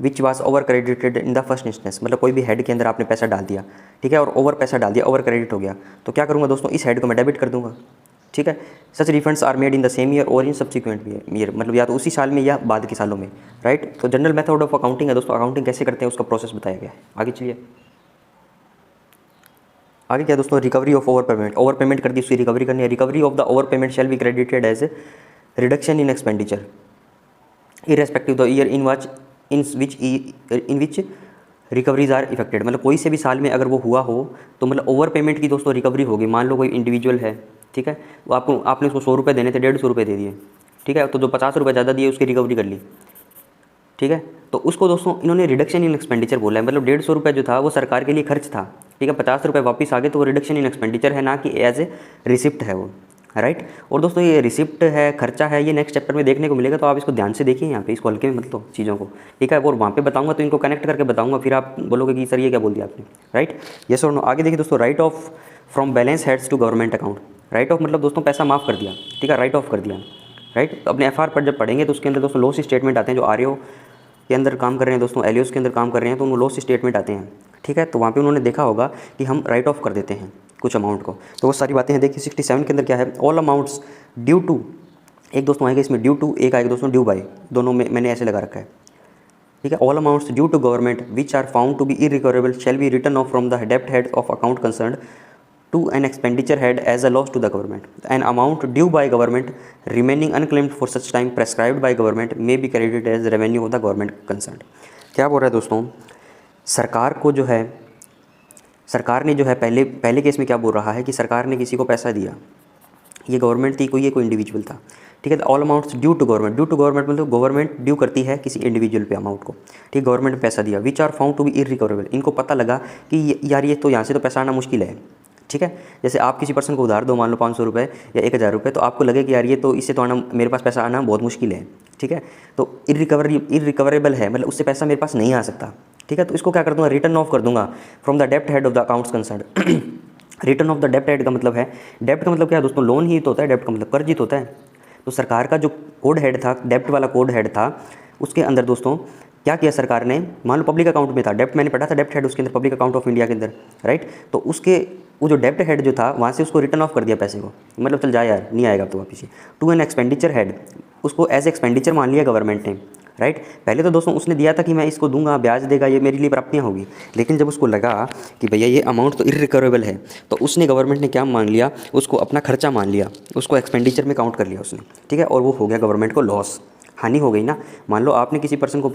which was over credited in the first instance. मतलब कोई भी हेड के अंदर आपने पैसा डाल दिया, ठीक है, और ओवर पैसा डाल दिया, ओवर क्रेडिट हो गया, तो क्या करूँगा दोस्तों, इस हेड को मैं डेबिट कर दूँगा। ठीक है, such refunds are made in the same year और इन सब्सिक्वेंट ईयर, मतलब या तो उसी साल में या बाद के सालों में। राइट, तो जनरल मेथड ऑफ अकाउंटिंग है दोस्तों, अकाउंटिंग कैसे करते हैं उसका प्रोसेस बताया गया है। आगे चलिए, आगे क्या दोस्तों, recovery of over payment. Over payment कर दी, उसकी रिकवरी करनी है। Recovery of the over payment shall be credited as reduction in expenditure irrespective the year in which recoveries are effected. मतलब कोई से भी साल में अगर वो हुआ हो तो मतलब ओवर पेमेंट की दोस्तों रिकवरी होगी। मान लो कोई इंडिविजुअल है, ठीक है, वो आपने उसको 100 रुपये देने थे, 150 रुपये दे दिए, ठीक है, तो जो 50 रुपये ज़्यादा दिए उसकी रिकवरी कर ली। ठीक है, तो उसको दोस्तों इन्होंने रिडक्शन इन एक्सपेंडिचर बोला है। मतलब 150 रुपये जो था वो सरकार के लिए खर्च था, ठीक है, 50 रुपये वापस आ गए, तो वो रिडक्शन इन एक्सपेंडिचर है, ना कि एज ए रिसिप्ट है वो। राइट, और दोस्तों ये रिसिप्ट है, खर्चा है, ये नेक्स्ट चैप्टर में देखने को मिलेगा, तो आप इसको ध्यान से देखिए यहाँ पे, इसको हल्के में मत लो चीज़ों को। ठीक है, और वहाँ पे बताऊंगा तो इनको कनेक्ट करके बताऊंगा, फिर आप बोलोगे कि सर ये क्या बोल दिया आपने। राइट, यस और नो। आगे देखिए दोस्तों, write off from balance heads to government account. Write off मतलब दोस्तों पैसा माफ़ कर दिया, ठीक है, राइट ऑफ कर दिया। राइट। तो अपने एफआर पर जब पढ़ेंगे तो उसके अंदर दोस्तों लॉस स्टेटमेंट आते हैं, जो आरओ के अंदर काम कर रहे हैं दोस्तों, एलओएस के अंदर काम कर रहे हैं, तो उनको लॉस स्टेटमेंट आते हैं, ठीक है। तो वहाँ पे उन्होंने देखा होगा कि हम राइट ऑफ कर देते हैं कुछ अमाउंट को, तो वो सारी बातें हैं। देखिए 67 के अंदर क्या है, ऑल अमाउंट्स ड्यू टू, एक दोस्तों आएगा इसमें ड्यू टू, एक आएगा दोस्तों ड्यू बाय, दोनों में मैंने ऐसे लगा रखा है, ठीक है। All amounts due to government which are found to be irrecoverable shall be return off from the डेब्ट head of account concerned to an expenditure head as a loss to the government. An amount due by government remaining unclaimed for such time prescribed by government may be credited as revenue of the government concerned. क्या बोल रहा है दोस्तों, सरकार को जो है, सरकार ने जो है पहले केस में क्या बोल रहा है कि सरकार ने किसी को पैसा दिया, ये गवर्नमेंट थी, कोई इंडिविजुअल था, ठीक है। All amounts due to government, due to government मतलब गवर्नमेंट ड्यू करती है किसी इंडिविजुअल पे अमाउंट को, ठीक, गवर्नमेंट ने पैसा दिया, which are found to be irrecoverable, इनको पता लगा कि यार ये तो यहाँ से तो पैसा आना मुश्किल है, ठीक है। जैसे आप किसी पर्सन को उधार दो, मान लो 500 रुपये या 1000 रुपये, तो आपको लगे कि यार ये तो इससे तो आना, मेरे पास पैसा आना बहुत मुश्किल है, ठीक है। तो इरिकवरेबल है, मतलब उससे पैसा मेरे पास नहीं आ सकता, ठीक है। तो इसको क्या कर दूंगा, रिटर्न ऑफ कर दूंगा फ्रॉम द डेप्ट head of the accounts concerned. Written off the डेप्ट हेड का मतलब है, डेप्ट का मतलब क्या है दोस्तों, लोन ही तो होता है, डेप्ट का मतलब कर्ज ही तो होता है। तो सरकार का जो कोड हेड था, डेप्ट वाला कोड हेड था, उसके अंदर दोस्तों क्या किया सरकार ने, मान लो पब्लिक अकाउंट में था डेप्ट, मैंने पढ़ा था डेप्ट हेड उसके अंदर, पब्लिक अकाउंट ऑफ इंडिया के अंदर, राइट। तो उसके वो जो डेप्ट हेड जो था वहाँ से उसको रिटर्न ऑफ कर दिया पैसे को, मतलब चल जाए यार नहीं आएगा तो वापस। टू एन एक्सपेंडिचर हेड, उसको एज एक्सपेंडिचर मान लिया गवर्नमेंट ने, राइट। पहले तो दोस्तों उसने दिया था कि मैं इसको दूंगा, ब्याज देगा, ये मेरे लिए प्राप्तियाँ होगी, लेकिन जब उसको लगा कि भैया ये अमाउंट तो इरिकवरेबल है, तो उसने गवर्नमेंट ने क्या मान लिया, उसको अपना खर्चा मान लिया, उसको एक्सपेंडिचर में काउंट कर लिया उसने, ठीक है। और वो हो गया गवर्नमेंट को लॉस, हानि हो गई ना। मान लो आपने किसी पर्सन को,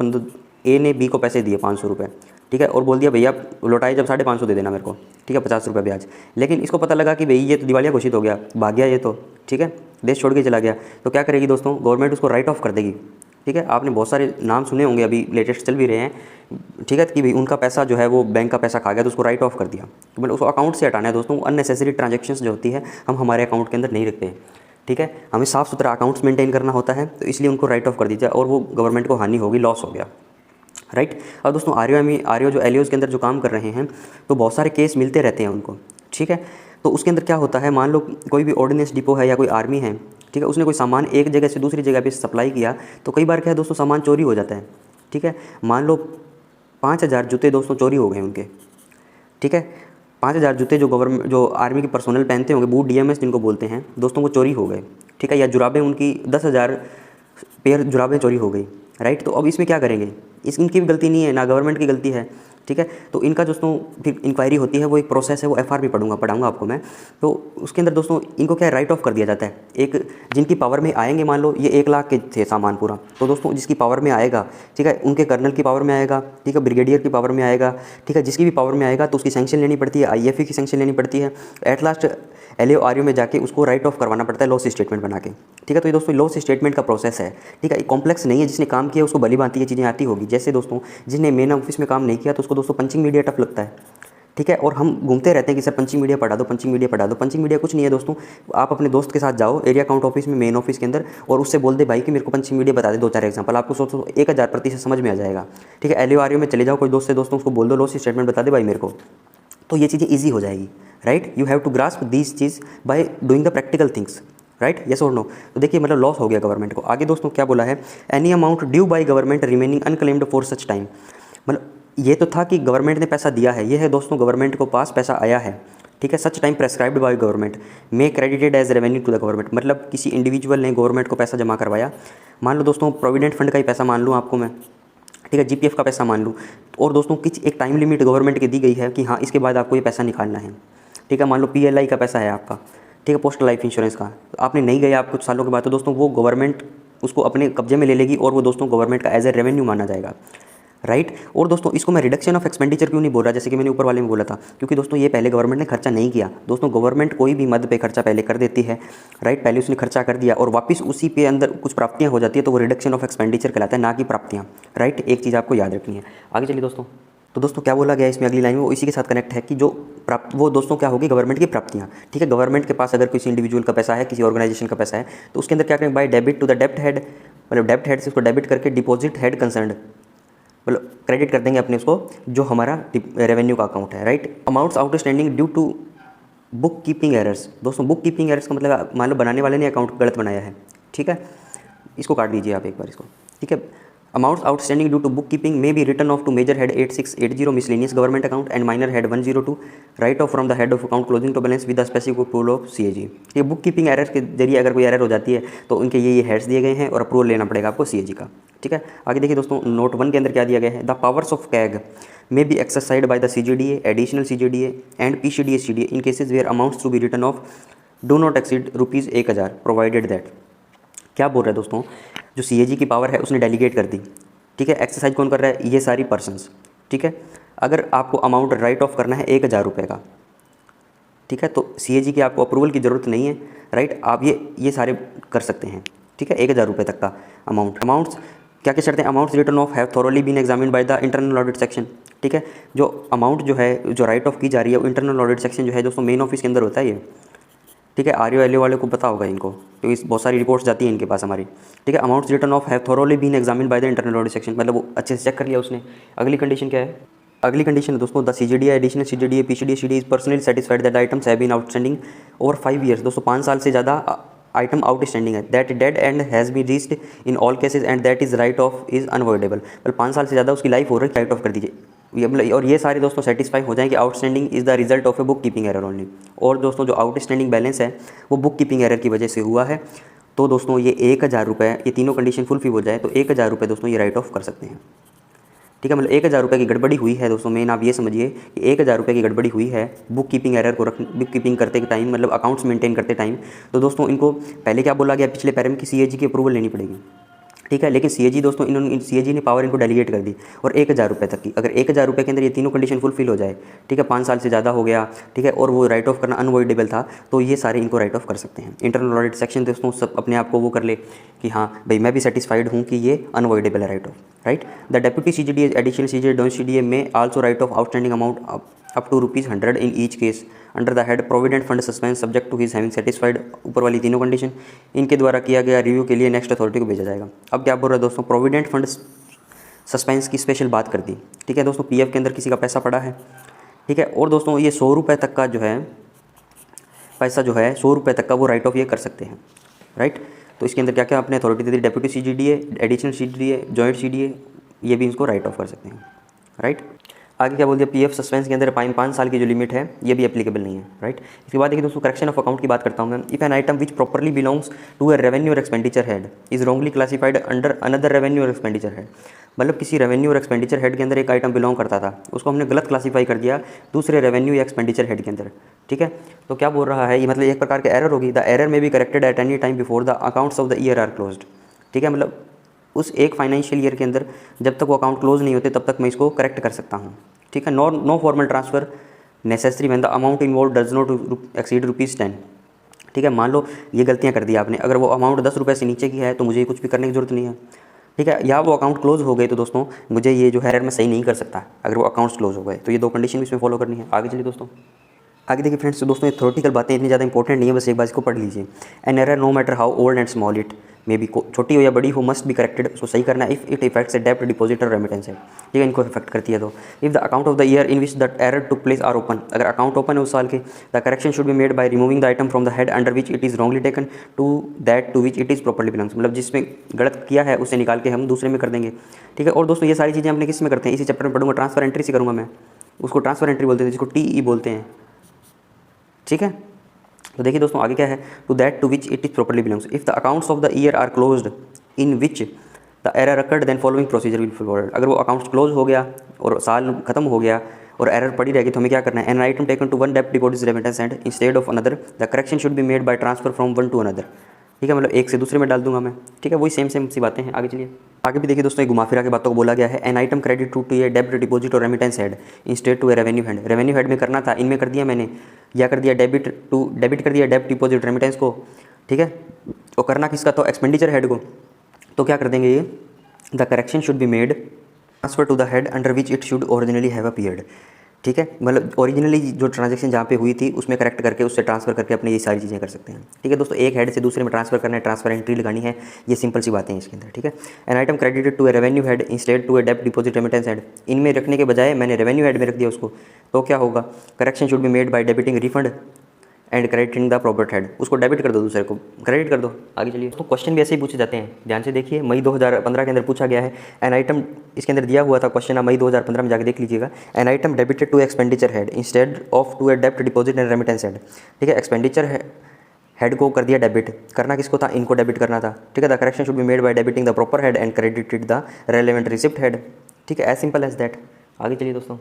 ए ने बी को पैसे दिए 500 रुपये, ठीक है, और बोल दिया भैया लौटाए जब 550 दे देना मेरे को, ठीक है, 50 रुपये ब्याज। लेकिन इसको पता लगा कि भाई ये तो दिवालिया घोषित हो गया, भाग गया ये तो, ठीक है, देश छोड़ के चला गया, तो क्या करेगी दोस्तों, गवर्नमेंट उसको राइट ऑफ कर देगी, ठीक है। आपने बहुत सारे नाम सुने होंगे, अभी लेटेस्ट चल भी रहे हैं, ठीक है, कि भाई उनका पैसा जो है वो बैंक का पैसा खा गया तो उसको राइट ऑफ कर दिया, तो मतलब उसको अकाउंट से हटाना है दोस्तों। अननेसेसरी ट्रांजेक्शन्स जो होती है हम हमारे अकाउंट के अंदर नहीं रखते हैं, ठीक है, हमें साफ़ सुथरा अकाउंट्स मेंटेन करना होता है, तो इसलिए उनको राइट ऑफ कर दीजिए और वो गवर्नमेंट को हानि होगी, लॉस हो गया, राइट। अब दोस्तों आरओ जो एलओएस के अंदर जो काम कर रहे हैं, तो बहुत सारे केस मिलते रहते हैं उनको, ठीक है। तो उसके अंदर क्या होता है, मान लो कोई भी ऑर्डिनेंस डिपो है या कोई आर्मी है, ठीक है, उसने कोई सामान एक जगह से दूसरी जगह पे सप्लाई किया, तो कई बार क्या है दोस्तों, सामान चोरी हो जाता है, ठीक है। मान लो 5000 जूते दोस्तों चोरी हो गए उनके, ठीक है, 5000 जूते जो आर्मी के पर्सोनल पहनते होंगे, बूट डीएमएस जिनको बोलते हैं दोस्तों, वो चोरी हो गए, ठीक है। या जुराबें उनकी 10,000 पेयर जुराबें चोरी हो गई, राइट। तो अब इसमें क्या करेंगे, इनकी भी गलती नहीं है ना, गवर्नमेंट की गलती है, ठीक है। तो इनका दोस्तों फिर इंक्वायरी होती है, वो एक प्रोसेस है, वो एफआर भी पढ़ाऊंगा आपको मैं। तो उसके अंदर दोस्तों इनको क्या राइट ऑफ कर दिया जाता है, एक जिनकी पावर में आएंगे, मान लो ये 1 लाख के थे सामान पूरा, तो दोस्तों जिसकी पावर में आएगा, ठीक है, उनके कर्नल की पावर में आएगा, ठीक है, ब्रिगेडियर की पावर में आएगा, ठीक है, जिसकी भी पावर में आएगा तो उसकी सैंक्शन लेनी पड़ती है, आईएफई की सैंक्शन लेनी पड़ती है, एट लास्ट एलओ आरओ में जाके उसको राइट ऑफ करवाना पड़ता है लॉस स्टेटमेंट बना के, ठीक है। तो ये दोस्तों लॉस स्टेटमेंट का प्रोसेस है, ठीक है, कॉम्प्लेक्स नहीं है, जिसने काम किया उसको भली भांति ये चीज़ें आती होगी। जैसे दोस्तों जिसने मेन ऑफिस में काम नहीं किया तो उसको दोस्तों पंचिंग मीडिया टफ लगता है, ठीक है। और हम घूमते रहते हैं कि सर पंचिंग मीडिया पढ़ा दो, पंचिंग मीडिया पढ़ा दो। पंचिंग मीडिया कुछ नहीं है दोस्तों, आप अपने दोस्त के साथ जाओ एरिया अकाउंट ऑफिस में, मेन ऑफिस के अंदर, और उससे बोल दे भाई कि मेरे को पंचिंग मीडिया बता दे 2-4 एग्जांपल, आपको सोचो 1000% समझ में आ जाएगा, ठीक है। एलओ आरओ में चले जाओ कोई दोस्त से, दोस्तों उसको बोल दो लॉस स्टेटमेंट बता दे भाई मेरे को, तो ये चीज़ें ईजी हो जाएगी, right. You have to grasp these चीज़ by doing the practical things, right, yes और नो। तो देखिए मतलब लॉस हो गया गवर्नमेंट को। आगे दोस्तों क्या बोला है, any amount due by government remaining unclaimed for such time, मतलब ये तो था कि गवर्नमेंट ने पैसा दिया है, ये है दोस्तों गवर्नमेंट को पास पैसा आया है, ठीक है, such time prescribed by government may credited as revenue to the government, मतलब किसी इंडिविजुअल ने गवर्नमेंट को पैसा जमा करवाया, मान लो दोस्तों प्रोविडेंट फंड का ही पैसा मान लूँ आपको मैं, ठीक है, जीपीएफ का पैसा मान लूँ, और दोस्तों कुछ एक टाइम लिमिट गवर्नमेंट की दी गई है कि हाँ इसके बाद आपको ये पैसा निकालना है, ठीक है। मान लो पीएलआई का पैसा है आपका, ठीक है, पोस्टल लाइफ इंश्योरेंस का, तो आपने नहीं गया आप कुछ सालों के बाद, तो दोस्तों वो गवर्नमेंट उसको अपने कब्जे में ले लेगी और वो दोस्तों गवर्नमेंट का एज ए रेवेन्यू माना जाएगा, राइट। और दोस्तों इसको मैं रिडक्शन ऑफ एक्सपेंडिचर क्यों नहीं बोल रहा, जैसे कि मैंने ऊपर वाले में बोला था, क्योंकि दोस्तों ये पहले गवर्नमेंट ने खर्चा नहीं किया। दोस्तों गवर्नमेंट कोई भी मद पे खर्चा पहले कर देती है, राइट, पहले उसने खर्चा कर दिया और वापस उसी पे अंदर कुछ प्राप्तियाँ हो जाती है, तो वो रिडक्शन ऑफ एक्सपेंडिचर कहलाता है, ना कि प्राप्तियाँ, राइट। एक चीज़ आपको याद रखनी है। आगे चलिए दोस्तों, तो दोस्तों क्या बोला गया इसमें अगली लाइन में, वो इसी के साथ कनेक्ट है कि जो वो दोस्तों क्या होगी, गवर्नमेंट की प्राप्तियाँ, ठीक है। गवर्नमेंट के पास अगर किसी इंडिविजुअल का पैसा है, किसी ऑर्गेनाइजेशन का पैसा है, तो उसके अंदर क्या करेंगे, बाय डेबिट टू द डेप्ट हेड, मतलब डेप्ट हेड से उसको डेबिट करके डिपॉजिट हेड कंसर्न्ड, मतलब क्रेडिट कर देंगे अपने उसको जो हमारा रेवेन्यू का अकाउंट है, right. Amounts outstanding due to book keeping errors, दोस्तों बुक कीपिंग एरर्स का मतलब मान लो बनाने वाले ने अकाउंट गलत बनाया है, ठीक है, इसको काट दीजिए आप एक बार इसको, ठीक है। Amounts outstanding due to book keeping may be return off to major head 8680 miscellaneous government account and minor head 102 write off from the head of account closing to balance with the specific approval of CAG। ये book keeping error के जरिए अगर कोई error हो जाती है तो उनके ये हेड्स दिए गए हैं और अप्रूवल लेना पड़ेगा आपको CAG का, ठीक है। आगे देखिए दोस्तों, नोट 1 के अंदर क्या दिया गया है, the powers of CAG may be exercised by the CGDA, additional CGDA and PCDA CDA in cases where amounts to be written off do not exceed ₹1000 provided that। क्या बोल रहा है दोस्तों, जो CAG की पावर है उसने डेलीगेट कर दी, ठीक है। एक्सरसाइज कौन कर रहा है, ये सारी पर्सन्स, ठीक है। अगर आपको अमाउंट राइट ऑफ करना है 1000 रुपये का, ठीक है, तो CAG की आपको अप्रूवल की ज़रूरत नहीं है, राइट। आप ये सारे कर सकते हैं, ठीक है। 1000 रुपये तक का अमाउंट्स क्या क्या शर्तें, amounts written off have thoroughly been examined by the internal audit section, ठीक है। जो अमाउंट जो है जो राइट ऑफ की जा रही है वो इंटरनल ऑडिट सेक्शन जो है दोस्तों मेन ऑफिस के अंदर होता है ये, ठीक है। RO LO वाले को पता होगा इनको, क्योंकि बहुत सारी रिपोर्ट्स जाती हैं इनके पास हमारी, ठीक है। Amounts written off have thoroughly been examined by the internal audit section, मतलब वो अच्छे से चेक कर लिया उसने। अगली कंडीशन क्या है, अगली कंडीशन है दोस्तों, the CGDA, additional CGDA, PCDA CDA is personally satisfied that items have been outstanding over 5 years. दोस्तों 5 साल से ज़्यादा आइटम आउटस्टैंडिंग है, that dead end has been reached in all cases and that is write off is unavoidable. मतलब 5 साल से ज़्यादा उसकी लाइफ हो रही है, राइट ऑफ कर दीजिए। ये मतलब और ये सारे दोस्तों सेटिस्फाई हो जाएं कि outstanding is the result of a book keeping error only. और दोस्तों जो आउटस्टैंडिंग बैलेंस है वो बुक कीपिंग एरर की वजह से हुआ है, तो दोस्तों ये 1000 रुपये, ये तीनों कंडीशन फुलफिल हो जाए तो 1000 रुपये दोस्तों ये राइट ऑफ कर सकते हैं, ठीक है। मतलब 1000 रुपये की गड़बड़ी हुई है दोस्तों, मेन आप ये समझिए कि 1000 रुपये की गड़बड़ी हुई है बुक कीपिंग एरर को बुक कीपिंग करते टाइम, मतलब अकाउंट्स मेंटेन करते टाइम। तो दोस्तों इनको पहले क्या बोला गया पिछले पैरे में कि CAG की अप्रूवल लेनी पड़ेगी, ठीक है। लेकिन CAG दोस्तों इन्होंने CAG ने पावर इनको डेलीगेट कर दी और 1000 रुपये तक की, अगर 1000 रुपये के अंदर ये तीनों कंडीशन फुलफिल हो जाए, ठीक है, 5 साल से ज़्यादा हो गया, ठीक है, और वो राइट ऑफ करना अनअवॉइडेबल था, तो ये सारे इनको राइट ऑफ कर सकते हैं। इंटरनल ऑडिट सेक्शन दोस्तों सब अपने आप को वो कर ले कि हाँ भाई मैं भी सेटिस्फाइड हूँ कि ये अनअवॉइडेबल है write off, right. The deputy CGDA, additional CGDA, down CGDA may also write off outstanding amount up to ₹100 in each case under the head provident fund suspense subject to his having satisfied. ऊपर वाली तीनों condition इनके द्वारा किया गया review के लिए next authority को भेजा जाएगा। अब क्या बोल रहा है दोस्तों, प्रोविडेंट फंड सस्पेंस की स्पेशल बात कर दी, ठीक है दोस्तों। PF के अंदर किसी का पैसा पड़ा है, ठीक है, और दोस्तों ये 100 रुपये तक का जो है पैसा जो है 100 रुपये तक का वो राइट ऑफ ये कर सकते हैं, राइट। तो इसके अंदर क्या क्या अपने अथॉरिटी दे दी, deputy CGDA, additional CGDA, joint CGDA, ये भी इसको राइट ऑफ कर सकते हैं, राइट। आगे क्या बोल दिया, PF सस्पेंस के अंदर 5 साल की जो लिमिट है ये भी एप्लीकेबल नहीं है, राइट। इसके बाद देखिए दोस्तों करेक्शन ऑफ अकाउंट की बात करता हूँ मैं। If an item which properly belongs to a revenue और expenditure head is wrongly classified under another revenue और एक्सपेंडिचर हेड, मतलब किसी रेवेन्यू और एक्सपेंडिचर हेड के अंदर एक आइटम बिलोंग करता था, उसको हमने गलत क्लासीफाई कर दिया दूसरे रेवेन्यू या एक्सपेंडिचर हेड के अंदर, ठीक है। तो क्या बोल रहा है ये, मतलब एक प्रकार के एरर होगी। The error may be corrected at any time before the accounts of the year are closed, ठीक है। मतलब उस एक फाइनेंशियल ईयर के अंदर जब तक वो अकाउंट क्लोज नहीं होते तब तक मैं इसको करेक्ट कर सकता हूँ, ठीक है। No formal transfer necessary when the amount involve does not exceed ₹10, ठीक है। मान लो ये गलतियाँ कर दी आपने, अगर वो अमाउंट 10 रुपये से नीचे की है तो मुझे कुछ भी करने की जरूरत नहीं है, ठीक है। या वो अकाउंट क्लोज हो गए तो दोस्तों मुझे ये जो है एरर मैं सही नहीं कर सकता अगर वो अकाउंट्स क्लोज हो गए, तो ये 2 कंडीशन भी इसमें फॉलो करनी है। आगे चलिए दोस्तों, आगे देखिए फ्रेंड्स, तो दोस्तों ये थ्योरेटिकल बातें इतनी ज़्यादा इंपॉर्टेंट नहीं है, बस एक बार इसको पढ़ लीजिए। An error no matter how old and small it may be, छोटी हो या बड़ी हो, मस्ट बी करेक्टेड, उसको सही करना है। इफ इट इफेक्ट्स ए डेब्ट डिपॉजिट और रेमिटेंस है, ठीक है, इनको इफेक्ट करती है। तो if the account of the year in which the error took place are open, अगर अकाउंट ओपन है उस साल के, the correction should be made by removing the item from the head under which it is wrongly taken to that to which it is properly belongs, मतलब जिसमें गलत किया है उससे निकाल के हम दूसरे में कर देंगे, ठीक है। और दोस्तों ये सारी चीज़ें हमने किस में करते हैं, इसी चैप्टर में पढ़ूंगा, ट्रांसफर एंट्री से करूँगा मैं, उसको ट्रांसफर एंट्री बोलते हैं, जिसको TE बोलते हैं, ठीक है। तो देखिए दोस्तों आगे क्या है, to that to which it is properly belongs. If the accounts of the year are closed in which the error occurred then following procedure will forward, अगर वो अकाउंट्स क्लोज हो गया और साल खत्म हो गया और एरर पड़ी रहेगी तो हमें क्या करना है, an item taken to one डेब्ट deposit remittance and instead of another the correction should be made by transfer from one to another, ठीक है। मतलब एक से दूसरे में डाल दूंगा मैं, ठीक है, वही सेम सी बातें हैं। आगे चलिए, आगे भी देखिए दोस्तों, घुमा फिरा के बातों को बोला गया है। An item credit to a डेब्ट डिपॉजिट और remittance head instead to a revenue head, revenue head में करना था, इनमें कर दिया मैंने, या कर दिया डेबिट कर दिया डेब्ट डिपॉजिट रेमिटेंस को, ठीक है। और करना किसका, तो एक्सपेंडिचर हेड को, तो क्या कर देंगे ये, the correction should be made transfer to the head under which it should originally have appeared, ठीक है। मतलब ओरिजिनली जो ट्रांजैक्शन जहाँ पे हुई थी उसमें करेक्ट करके उससे ट्रांसफर करके अपने ये सारी चीज़ें कर सकते हैं, ठीक है दोस्तों। एक हेड से दूसरे में ट्रांसफर करना है, ट्रांसफर एंट्री लगानी है, ये सिंपल सी बातें हैं इसके अंदर, ठीक है। An item credited to a revenue head instead to a डेब्ट डिपॉजिट रेमिटेंस हेड, इनमें रखने के बजाय मैंने रेवेन्यू हेड में रख दिया उसको, तो क्या होगा, correction should be made by debiting refund and crediting the profit head, उसको डेबिट कर दो, दूसरे को क्रेडिट कर दो। आगे चलिए। तो क्वेश्चन भी ऐसे ही पूछे जाते हैं, ध्यान से देखिए। मई 2015 के अंदर पूछा गया है। एन आइटम, इसके अंदर दिया हुआ था क्वेश्चन, मई 2015 में जाके देख लीजिएगा। An item debited to expenditure head instead of to a डेब्ट डिपॉजिट एंड रेमिटेंस हेड। ठीक है, एक्सपेंडिचर हेड को कर दिया डेबिट, करना किसको था, इनको डेबिट करना था। ठीक है, the correction should be made by debiting the proper head and credited the relevant receipt head. ठीक है, एज सिंपल एज दैट। आगे चलिए दोस्तों।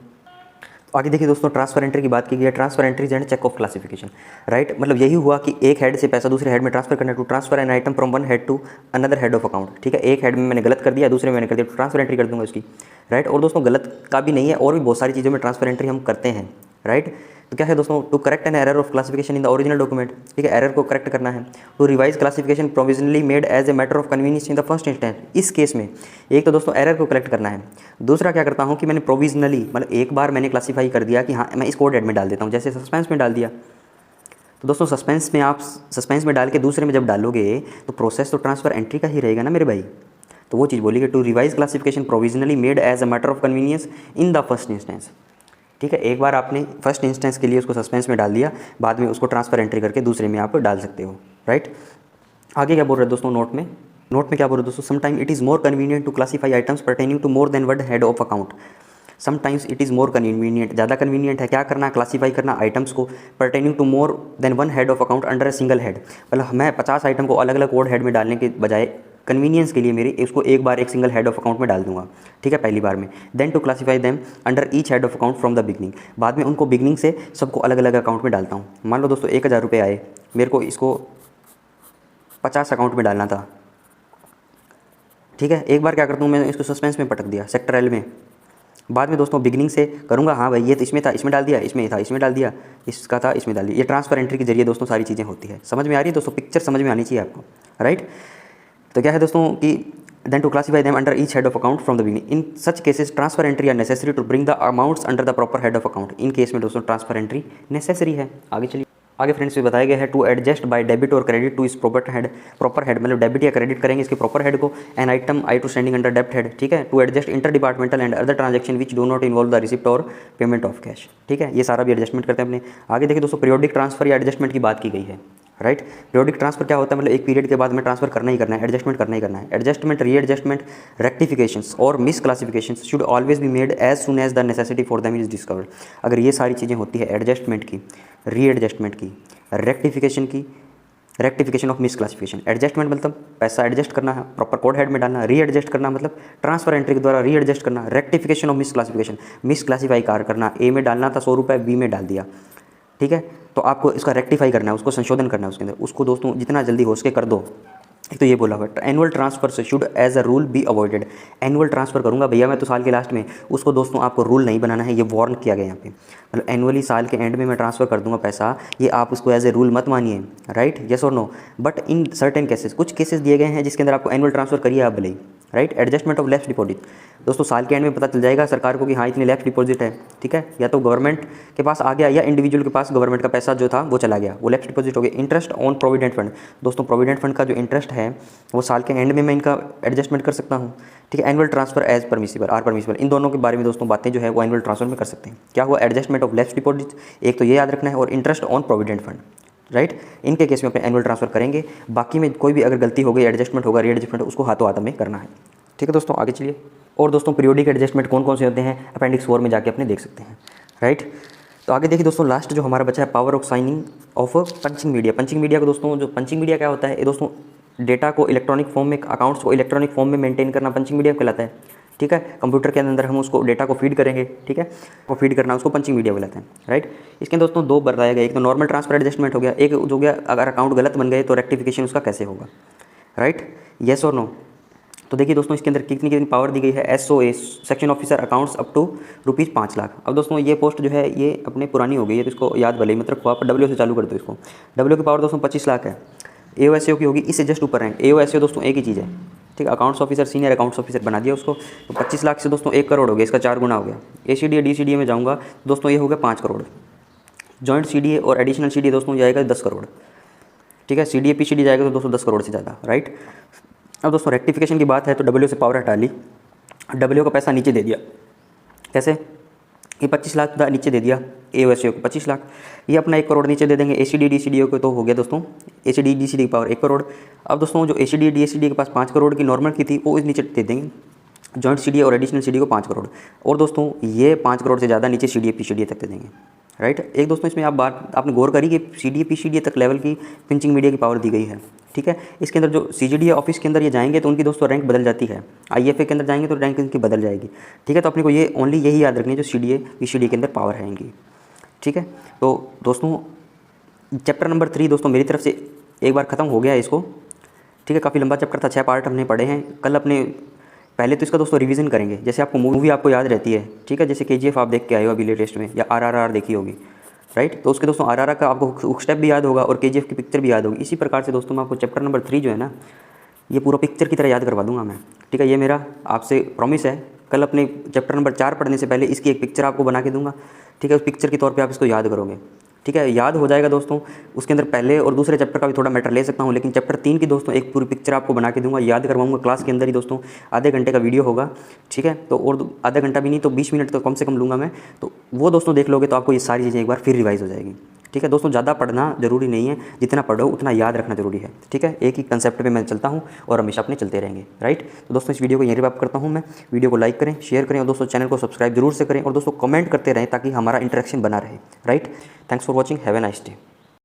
आगे देखिए दोस्तों, ट्रांसफर एंट्री की बात की गई है। Transfer entries and check of classification, right. मतलब यही हुआ कि एक हेड से पैसा दूसरे हेड में ट्रांसफर करना, to transfer an item from one head to another head of account. ठीक है, एक हेड में मैंने गलत कर दिया, दूसरे में मैंने कर दिया, तो ट्रांसफर एंट्री कर दूंगा उसकी, राइट। और दोस्तों गलत का भी नहीं है, और भी बहुत सारी चीज़ों में ट्रांसफर एंट्री हम करते हैं, राइट। तो क्या है दोस्तों, to correct an error of classification in the original document. ठीक है, एरर को करेक्ट करना है। To revise classification provisionally made as a matter of convenience in the first instance. इस केस में एक तो दोस्तों एरर को करेक्ट करना है, दूसरा क्या करता हूँ कि मैंने प्रोविजनली, मतलब एक बार मैंने क्लासीफाई कर दिया कि हाँ मैं इस कोड हेड में डाल देता हूँ, जैसे सस्पेंस में डाल दिया। तो दोस्तों सस्पेंस में आप सस्पेंस में डाल के दूसरे में जब डालोगे तो प्रोसेस तो ट्रांसफर एंट्री का ही रहेगा ना मेरे भाई। तो वो चीज़ बोली कि to revise classification provisionally made as a matter of convenience in the first instance. ठीक है, एक बार आपने फर्स्ट इंस्टेंस के लिए उसको सस्पेंस में डाल दिया, बाद में उसको ट्रांसफर एंट्री करके दूसरे में आप डाल सकते हो, राइट। आगे क्या बोल रहे हैं दोस्तों नोट में क्या बोल रहे हैं दोस्तों, sometime it is more convenient to classify items pertaining to more than one head of account. Sometimes it is more convenient, ज़्यादा कन्वीनियंट है क्या करना, क्लासीफाई करना आइटम्स को pertaining to more than one head of account under a single head. मतलब मैं 50 item को अलग अलग कोड हेड में डालने के बजाय कन्वीनियंस के लिए मेरे इसको एक बार एक सिंगल हेड ऑफ अकाउंट में डाल दूंगा। ठीक है, पहली बार में। Then to classify them under each head of account from the beginning. बाद में उनको बिगनिंग से सबको अलग अलग अकाउंट में डालता हूँ। मान लो दोस्तों 1000 रुपये आए, मेरे को इसको 50 अकाउंट में डालना था। ठीक है, एक बार क्या करता हूँ मैं इसको सस्पेंस में पटक दिया, सेक्टर एल में। बाद में दोस्तों बिगनिंग से करूँगा, हाँ भाई ये तो इसमें था, इसमें डाल दिया, इसमें था, इसमें डाल दिया, इसका था, इसमें डाल दिया। ये ट्रांसफर एंट्री के जरिए दोस्तों सारी चीज़ें होती है। समझ में आ रही है दोस्तों, पिक्चर समझ में आनी चाहिए आपको, राइट। तो क्या है दोस्तों कि then to classify them under each head of account from the beginning. In such cases transfer entry are necessary to bring the amounts under the proper head of account. इन केस में दोस्तों transfer entry necessary है। आगे चलिए। आगे friends भी बताया गया है टू एडजस्ट बाय डेबिट और क्रेडिट टू इस प्रॉपर हेड, मतलब डेबिट या क्रेडिट करेंगे इसके प्रॉपर हेड को, an item I to standing under डेब्ट हेड। ठीक है, to adjust inter departmental and other transaction which do not involve the receipt और पेमेंट ऑफ कैश। ठीक है, ये सारा भी एडजस्टमेंट करते हैं अपने। आगे देखिए दोस्तों, पीरियोडिक ट्रांसफर या एडजस्टमेंट की बात की गई है, राइट। पीरियोडिक ट्रांसफर क्या होता है, मतलब एक पीरियड के बाद में ट्रांसफर करना ही करना है, एडजस्टमेंट करना ही करना है। एडजस्टमेंट, रीएडजस्टमेंट, रेक्टिफिकेशंस और misclassifications should always be made as soon as the necessity for them is discovered. अगर ये सारी चीज़ें होती है एडजस्टमेंट की, रीएडजस्टमेंट की, रेक्टिफिकेशन की, rectification of miss classification. Adjustment मतलब पैसा एडजस्ट करना है, प्रॉपर कोड हेड में डालना। रीएडजस्ट करना मतलब ट्रांसफर एंट्री के द्वारा रीएडजस्ट करना। Rectification of miss classification, miss classify car करना, ए में डालना था 100 रुपये, बी में डाल दिया। ठीक है, तो आपको इसका रेक्टिफाई करना है, उसको संशोधन करना है उसके अंदर, उसको दोस्तों जितना जल्दी हो सके कर दो। एक तो ये बोला हुआ एनुअल ट्रांसफर से should as a rule be avoided. Annual transfer करूंगा भैया मैं तो साल के लास्ट में, उसको दोस्तों आपको रूल नहीं बनाना है, ये वार्न किया गया यहाँ पे। मतलब एनुअली साल के एंड में मैं ट्रांसफर कर दूंगा पैसा, ये आप उसको एज ए रूल मत मानिए, राइट, यस और no. But in certain cases, कुछ केसेस दिए गए हैं जिसके अंदर आपको एनुअल ट्रांसफर करिए आप भले ही, right. Adjustment of left deposit, दोस्तों साल के एंड में पता चल जाएगा सरकार को कि हाँ इतनी लेफ्ट डिपॉजिट है। ठीक है, या तो गवर्नमेंट के पास आ गया या इंडिविजुअल के पास गवर्नमेंट का पैसा जो था वो चला गया, वो लेफ्ट डिपॉजिट हो गया। इंटरेस्ट ऑन प्रोविडेंट फंड, दोस्तों प्रोविडेंट फंड का जो इंटरेस्ट है वो साल के एंड में मैं इनका एडजस्टमेंट कर सकता हूँ। ठीक है, annual transfer as permissible are permissible, इन दोनों के बारे में दोस्तों बातें जो है वो एनुअल ट्रांसफर में कर सकते हैं। क्या हुआ, एडजस्टमेंट ऑफ लेफ्ट डिपॉजिट, एक तो ये याद रखना है, और interest on provident fund, right. इनके केस में अपने एनुअल ट्रांसफर करेंगे, बाकी में कोई भी अगर गलती हो गई, एडजस्टमेंट होगा, रीएडजस्टमेंट, उसको हाथों हाथ में करना है। ठीक है दोस्तों, आगे चलिए। और दोस्तों पीरियोडिक एडजस्टमेंट कौन कौन से होते हैं, अपेंडिक्स 4 में जाके अपने देख सकते हैं, राइट। तो आगे देखिए दोस्तों, लास्ट जो हमारा बचा है power of signing off punching media. Punching media को दोस्तों, जो पंचिंग मीडिया क्या होता है, ये दोस्तों डेटा को इलेक्ट्रॉनिक फॉर्म में, अकाउंट्स को इलेक्ट्रॉनिक फॉर्म में मेंटेन करना पंचिंग मीडिया कहलाता है। ठीक है, कंप्यूटर के अंदर हम उसको डेटा को फीड करेंगे। ठीक है, वो फीड करना उसको पंचिंग मीडिया कहलाता है, राइट। इसके दोस्तों दो बताया गया, एक तो नॉर्मल ट्रांसफर एडजस्टमेंट हो गया, एक जो गया अगर अकाउंट गलत बन गए तो रेक्टिफिकेशन उसका कैसे होगा, राइट, येस और नो। तो देखिए दोस्तों इसके अंदर कितनी कितनी पावर दी गई है। SOA section officer accounts up to ₹5 lakh. अब दोस्तों ये पोस्ट जो है ये अपने पुरानी हो गई है, तो इसको याद भले ही मत रखो आप, W से चालू कर दो इसको। W की पावर दोस्तों 25 लाख है। AOSAO की होगी इससे जस्ट ऊपर रैंक। AOSAO दोस्तों एक ही चीज़ है, ठीक है, accounts officer, senior accounts officer बना दिया उसको। तो 25 लाख से दोस्तों 1 करोड़ हो गया, इसका 4 गुना हो गया। ACDA DCDA में जाऊँगा दोस्तों ये हो गया 5 करोड़। जॉइंट CDA और एडिशनल CDA दोस्तों जाएगा 10 करोड़। ठीक है, CDA PCD जाएगा तो दोस्तों 10 करोड़ से ज़्यादा, राइट। अब दोस्तों रेक्टिफिकेशन की बात है तो W से पावर हटा ली, W का पैसा नीचे दे दिया। कैसे, ये 25 लाख नीचे दे दिया AOSIO को 25 लाख, ये अपना 1 करोड़ नीचे दे देंगे। ACD DCDO को तो हो गया दोस्तों, ACD DCD की पावर 1 करोड़। अब दोस्तों जो ACD DCD के पास 5 करोड़ की नॉर्मल की थी वो इस नीचे दे देंगे जॉइंट CD और एडिशनल CD को 5 करोड़। और दोस्तों ये 5 करोड़ से ज़्यादा नीचे CDA PCDA तक दे देंगे, राइट। एक दोस्तों इसमें आप बात आपने गौर करी कि CDA PCDA तक लेवल की पिंचिंग मीडिया की पावर दी गई है, ठीक है। इसके अंदर जो CGD ऑफिस के अंदर ये जाएंगे तो उनकी दोस्तों रैंक बदल जाती है, IFA के अंदर जाएंगे तो रैंक इनकी बदल जाएगी, ठीक है। तो अपने को ये ओनली यही याद रखनी है जो CDA PCDA के अंदर पावर है इनकी, ठीक है। तो दोस्तों चैप्टर नंबर 3 दोस्तों मेरी तरफ से एक बार ख़त्म हो गया है इसको, ठीक है। काफ़ी लंबा चैप्टर था, 6 पार्ट हमने पढ़े हैं। कल अपने पहले तो इसका दोस्तों रिवीजन करेंगे, जैसे आपको मूवी आपको याद रहती है, ठीक है। जैसे KGF आप देख के आए हो अभी लेटेस्ट में, या RRR देखी होगी, राइट। तो उसके दोस्तों RRR का आपको हुक स्टेप भी याद होगा और KGF की पिक्चर भी याद होगी। इसी प्रकार से दोस्तों मैं आपको चैप्टर नंबर 3 जो है ना, ये पूरा पिक्चर की तरह याद करवा दूंगा मैं, ठीक है। ये मेरा आपसे प्रॉमिस है। कल अपने चैप्टर नंबर 4 पढ़ने से पहले इसकी एक पिक्चर आपको बना के दूंगा, ठीक है। उस पिक्चर के तौर पे आप इसको याद करोगे, ठीक है। याद हो जाएगा दोस्तों। उसके अंदर पहले और दूसरे चैप्टर का भी थोड़ा मैटर ले सकता हूँ, लेकिन चैप्टर 3 की दोस्तों एक पूरी पिक्चर आपको बना के दूंगा, याद करवाऊंगा क्लास के अंदर ही दोस्तों। आधे घंटे का वीडियो होगा, ठीक है। तो और आधा घंटा भी नहीं तो 20 मिनट तो कम से कम लूँगा मैं। तो वो दोस्तों देख लोगे तो आपको ये सारी चीज़ें एक बार फिर रिवाइज़ हो जाएगी, ठीक है। दोस्तों ज़्यादा पढ़ना जरूरी नहीं है, जितना पढ़ो उतना याद रखना जरूरी है, ठीक है। एक ही कंसेप्ट पे मैं चलता हूँ और हमेशा अपने चलते रहेंगे, राइट। तो दोस्तों इस वीडियो को यहीं रैप करता हूँ मैं। वीडियो को लाइक करें, शेयर करें और दोस्तों चैनल को सब्सक्राइब जरूर से करें और दोस्तों कमेंट करते रहें ताकि हमारा इंटरेक्शन बना रहे, right. Thanks for watching, have a nice day.